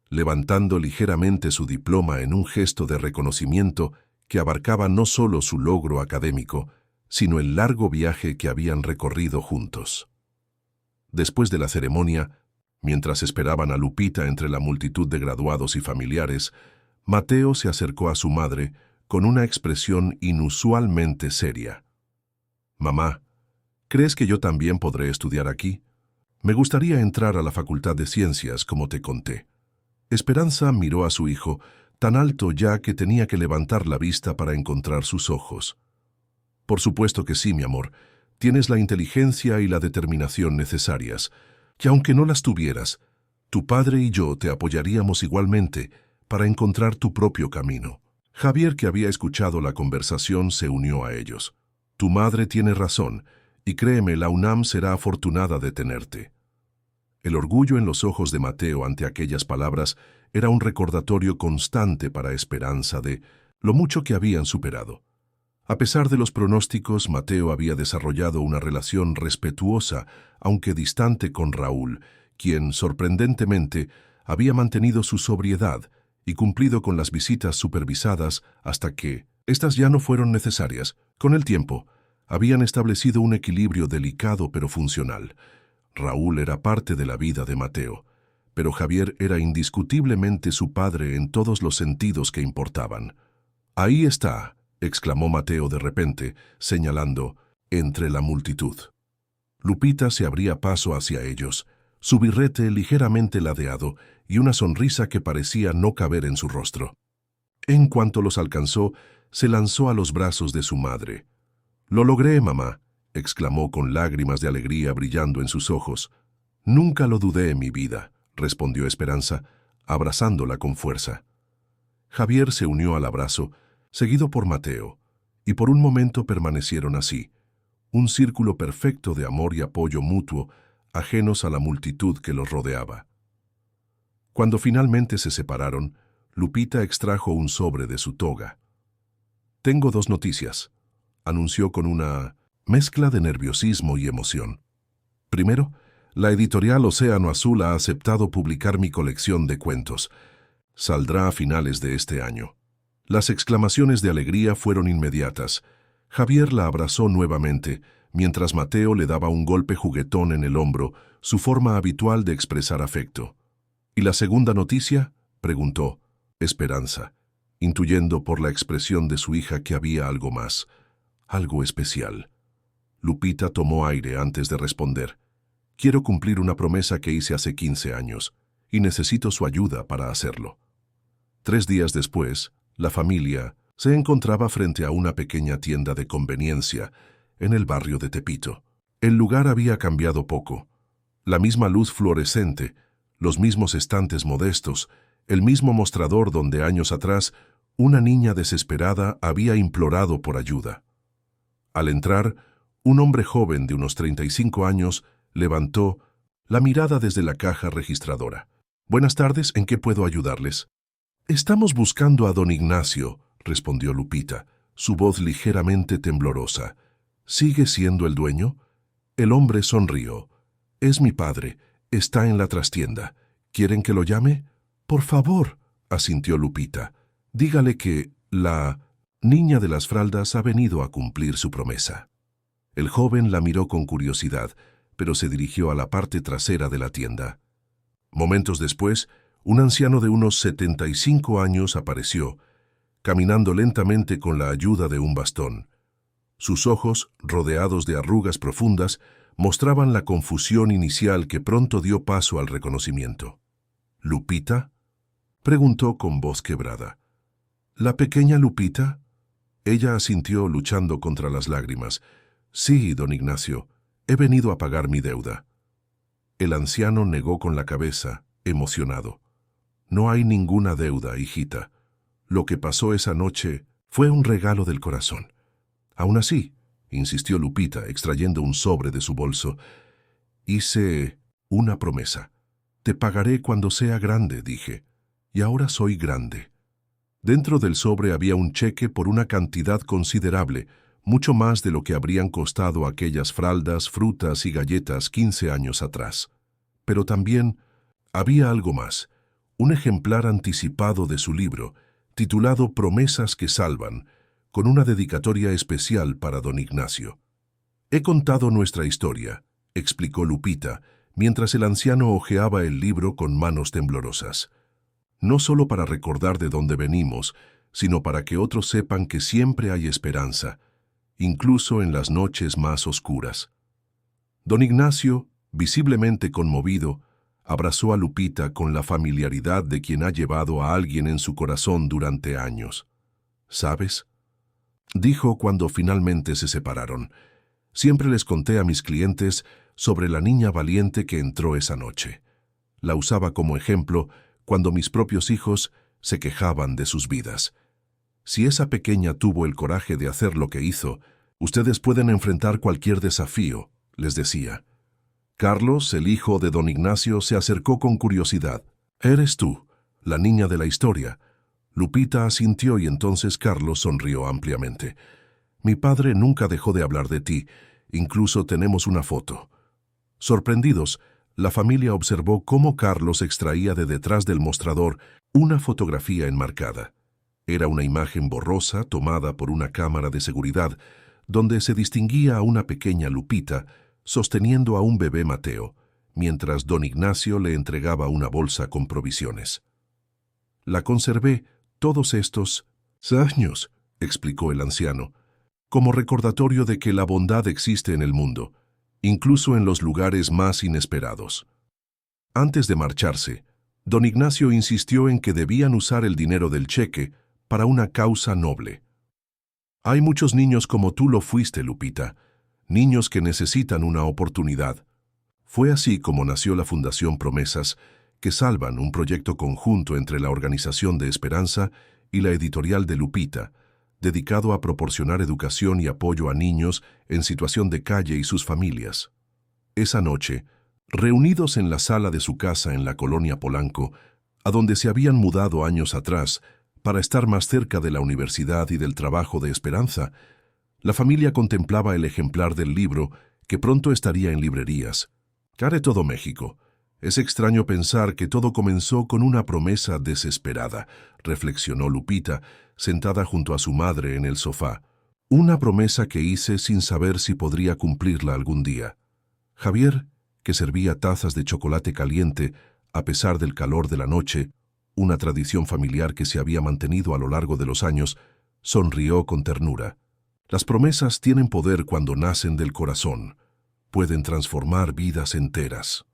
levantando ligeramente su diploma en un gesto de reconocimiento que abarcaba no solo su logro académico, sino el largo viaje que habían recorrido juntos. Después de la ceremonia, mientras esperaban a Lupita entre la multitud de graduados y familiares, Mateo se acercó a su madre con una expresión inusualmente seria. «Mamá, ¿crees que yo también podré estudiar aquí? Me gustaría entrar a la Facultad de Ciencias, como te conté». Esperanza miró a su hijo, tan alto ya que tenía que levantar la vista para encontrar sus ojos. «Por supuesto que sí, mi amor. Tienes la inteligencia y la determinación necesarias, y aunque no las tuvieras, tu padre y yo te apoyaríamos igualmente para encontrar tu propio camino». Javier, que había escuchado la conversación, se unió a ellos. «Tu madre tiene razón, y créeme, la UNAM será afortunada de tenerte». El orgullo en los ojos de Mateo ante aquellas palabras era un recordatorio constante para Esperanza de lo mucho que habían superado. A pesar de los pronósticos, Mateo había desarrollado una relación respetuosa, aunque distante, con Raúl, quien, sorprendentemente, había mantenido su sobriedad y cumplido con las visitas supervisadas hasta que estas ya no fueron necesarias. Con el tiempo, habían establecido un equilibrio delicado pero funcional. Raúl era parte de la vida de Mateo, pero Javier era indiscutiblemente su padre en todos los sentidos que importaban. «Ahí está», exclamó Mateo de repente, señalando entre la multitud. Lupita se abría paso hacia ellos, su birrete ligeramente ladeado y una sonrisa que parecía no caber en su rostro. En cuanto los alcanzó, se lanzó a los brazos de su madre. «Lo logré, mamá», exclamó con lágrimas de alegría brillando en sus ojos. «Nunca lo dudé en mi vida», respondió Esperanza, abrazándola con fuerza. Javier se unió al abrazo, seguido por Mateo, y por un momento permanecieron así, un círculo perfecto de amor y apoyo mutuo, ajenos a la multitud que los rodeaba. Cuando finalmente se separaron, Lupita extrajo un sobre de su toga. «Tengo 2 noticias», anunció con una mezcla de nerviosismo y emoción. «Primero, la editorial Océano Azul ha aceptado publicar mi colección de cuentos. Saldrá a finales de este año». Las exclamaciones de alegría fueron inmediatas. Javier la abrazó nuevamente, mientras Mateo le daba un golpe juguetón en el hombro, su forma habitual de expresar afecto. «¿Y la segunda noticia?», preguntó Esperanza, intuyendo por la expresión de su hija que había algo más, algo especial. Lupita tomó aire antes de responder. «Quiero cumplir una promesa que hice hace 15 años, y necesito su ayuda para hacerlo». 3 días después, la familia, Se encontraba frente a una pequeña tienda de conveniencia en el barrio de Tepito. El lugar había cambiado poco. La misma luz fluorescente, los mismos estantes modestos, el mismo mostrador donde años atrás una niña desesperada había implorado por ayuda. Al entrar, un hombre joven de unos 35 años levantó la mirada desde la caja registradora. «Buenas tardes, ¿en qué puedo ayudarles?» «Estamos buscando a don Ignacio», respondió Lupita, su voz ligeramente temblorosa. «¿Sigue siendo el dueño?» El hombre sonrió. «Es mi padre. Está en la trastienda. ¿Quieren que lo llame?» «Por favor», asintió Lupita. «Dígale que la niña de las faldas ha venido a cumplir su promesa». El joven la miró con curiosidad, pero se dirigió a la parte trasera de la tienda. Momentos después, un anciano de unos 75 años apareció, caminando lentamente con la ayuda de un bastón. Sus ojos, rodeados de arrugas profundas, mostraban la confusión inicial que pronto dio paso al reconocimiento. «¿Lupita?», preguntó con voz quebrada. «¿La pequeña Lupita?». Ella asintió luchando contra las lágrimas. «Sí, don Ignacio, he venido a pagar mi deuda». El anciano negó con la cabeza, emocionado. «No hay ninguna deuda, hijita. Lo que pasó esa noche fue un regalo del corazón». «Aún así», insistió Lupita, extrayendo un sobre de su bolso, «hice una promesa. Te pagaré cuando sea grande», dije. «Y ahora soy grande». Dentro del sobre había un cheque por una cantidad considerable, mucho más de lo que habrían costado aquellas faldas, frutas y galletas 15 años atrás. Pero también había algo más, un ejemplar anticipado de su libro, titulado Promesas que Salvan, con una dedicatoria especial para don Ignacio. «He contado nuestra historia», explicó Lupita, mientras el anciano hojeaba el libro con manos temblorosas. «No solo para recordar de dónde venimos, sino para que otros sepan que siempre hay esperanza, incluso en las noches más oscuras». Don Ignacio, visiblemente conmovido, abrazó a Lupita con la familiaridad de quien ha llevado a alguien en su corazón durante años. «¿Sabes?», dijo cuando finalmente se separaron. «Siempre les conté a mis clientes sobre la niña valiente que entró esa noche. La usaba como ejemplo cuando mis propios hijos se quejaban de sus vidas. Si esa pequeña tuvo el coraje de hacer lo que hizo, ustedes pueden enfrentar cualquier desafío», les decía. Carlos, el hijo de don Ignacio, se acercó con curiosidad. «¿Eres tú, la niña de la historia?». Lupita asintió y entonces Carlos sonrió ampliamente. «Mi padre nunca dejó de hablar de ti, incluso tenemos una foto». Sorprendidos, la familia observó cómo Carlos extraía de detrás del mostrador una fotografía enmarcada. Era una imagen borrosa tomada por una cámara de seguridad, donde se distinguía a una pequeña Lupita sosteniendo a un bebé Mateo, mientras don Ignacio le entregaba una bolsa con provisiones. «La conservé todos estos años», explicó el anciano, «como recordatorio de que la bondad existe en el mundo, incluso en los lugares más inesperados». Antes de marcharse, don Ignacio insistió en que debían usar el dinero del cheque para una causa noble. «Hay muchos niños como tú lo fuiste, Lupita, niños que necesitan una oportunidad». Fue así como nació la Fundación Promesas que Salvan, un proyecto conjunto entre la Organización de Esperanza y la editorial de Lupita, dedicado a proporcionar educación y apoyo a niños en situación de calle y sus familias. Esa noche, reunidos en la sala de su casa en la colonia Polanco, a donde se habían mudado años atrás para estar más cerca de la universidad y del trabajo de Esperanza, la familia contemplaba el ejemplar del libro que pronto estaría en librerías. «Care todo México. Es extraño pensar que todo comenzó con una promesa desesperada», reflexionó Lupita, sentada junto a su madre en el sofá. «Una promesa que hice sin saber si podría cumplirla algún día». Javier, que servía tazas de chocolate caliente a pesar del calor de la noche, una tradición familiar que se había mantenido a lo largo de los años, sonrió con ternura. «Las promesas tienen poder cuando nacen del corazón. Pueden transformar vidas enteras».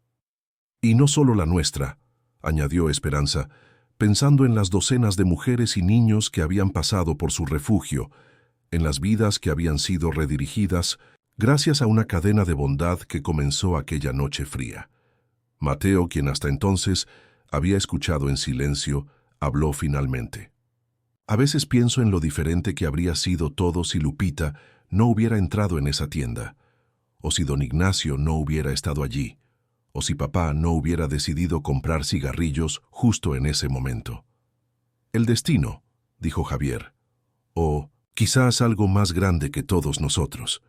«Y no solo la nuestra», añadió Esperanza, pensando en las docenas de mujeres y niños que habían pasado por su refugio, en las vidas que habían sido redirigidas gracias a una cadena de bondad que comenzó aquella noche fría. Mateo, quien hasta entonces había escuchado en silencio, habló finalmente. A veces pienso en lo diferente que habría sido todo si Lupita no hubiera entrado en esa tienda, o si don Ignacio no hubiera estado allí, o si papá no hubiera decidido comprar cigarrillos justo en ese momento. El destino, dijo Javier, o quizás algo más grande que todos nosotros.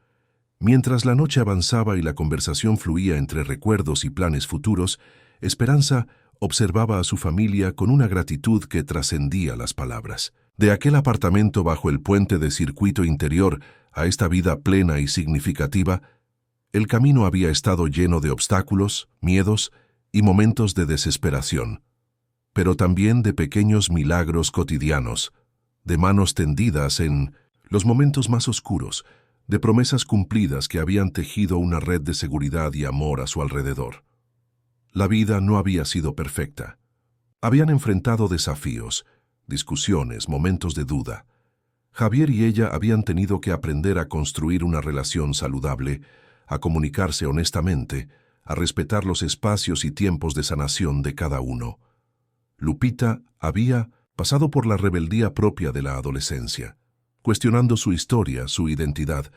Mientras la noche avanzaba y la conversación fluía entre recuerdos y planes futuros, Esperanza observaba a su familia con una gratitud que trascendía las palabras. De aquel apartamento bajo el puente de circuito interior a esta vida plena y significativa, el camino había estado lleno de obstáculos, miedos y momentos de desesperación, pero también de pequeños milagros cotidianos, de manos tendidas en los momentos más oscuros, de promesas cumplidas que habían tejido una red de seguridad y amor a su alrededor. La vida no había sido perfecta. Habían enfrentado desafíos, discusiones, momentos de duda. Javier y ella habían tenido que aprender a construir una relación saludable, a comunicarse honestamente, a respetar los espacios y tiempos de sanación de cada uno. Lupita había pasado por la rebeldía propia de la adolescencia, cuestionando su historia, su identidad,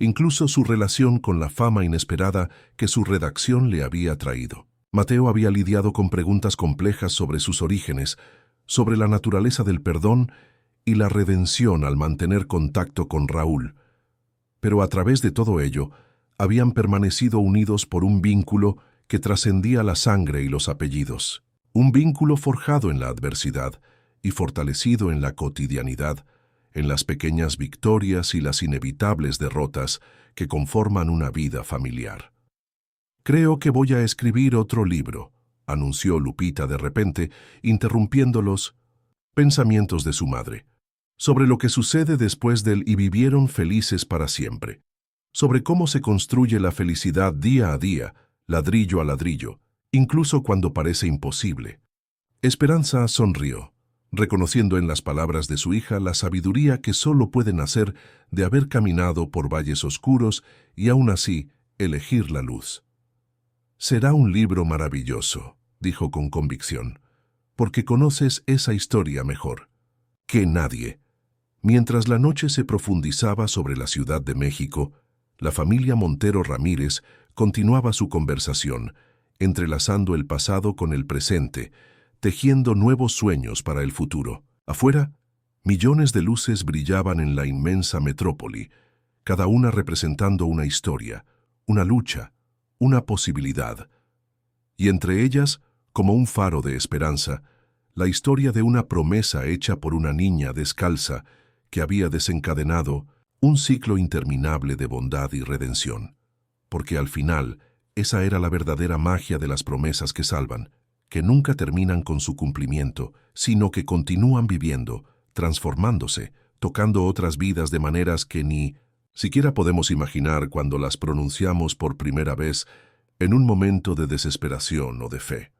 incluso su relación con la fama inesperada que su redacción le había traído. Mateo había lidiado con preguntas complejas sobre sus orígenes, sobre la naturaleza del perdón y la redención al mantener contacto con Raúl. Pero a través de todo ello, habían permanecido unidos por un vínculo que trascendía la sangre y los apellidos. Un vínculo forjado en la adversidad y fortalecido en la cotidianidad, en las pequeñas victorias y las inevitables derrotas que conforman una vida familiar. «Creo que voy a escribir otro libro», anunció Lupita de repente, interrumpiendo los pensamientos de su madre, sobre lo que sucede después del «y vivieron felices para siempre», sobre cómo se construye la felicidad día a día, ladrillo a ladrillo, incluso cuando parece imposible. Esperanza sonrió, reconociendo en las palabras de su hija la sabiduría que solo puede nacer de haber caminado por valles oscuros y aún así elegir la luz. «Será un libro maravilloso», dijo con convicción, «porque conoces esa historia mejor que nadie». Mientras la noche se profundizaba sobre la Ciudad de México, la familia Montero Ramírez continuaba su conversación, entrelazando el pasado con el presente, tejiendo nuevos sueños para el futuro. Afuera, millones de luces brillaban en la inmensa metrópoli, cada una representando una historia, una lucha, una posibilidad. Y entre ellas, como un faro de esperanza, la historia de una promesa hecha por una niña descalza que había desencadenado un ciclo interminable de bondad y redención. Porque al final, esa era la verdadera magia de las promesas que salvan, que nunca terminan con su cumplimiento, sino que continúan viviendo, transformándose, tocando otras vidas de maneras que ni siquiera podemos imaginar cuando las pronunciamos por primera vez en un momento de desesperación o de fe.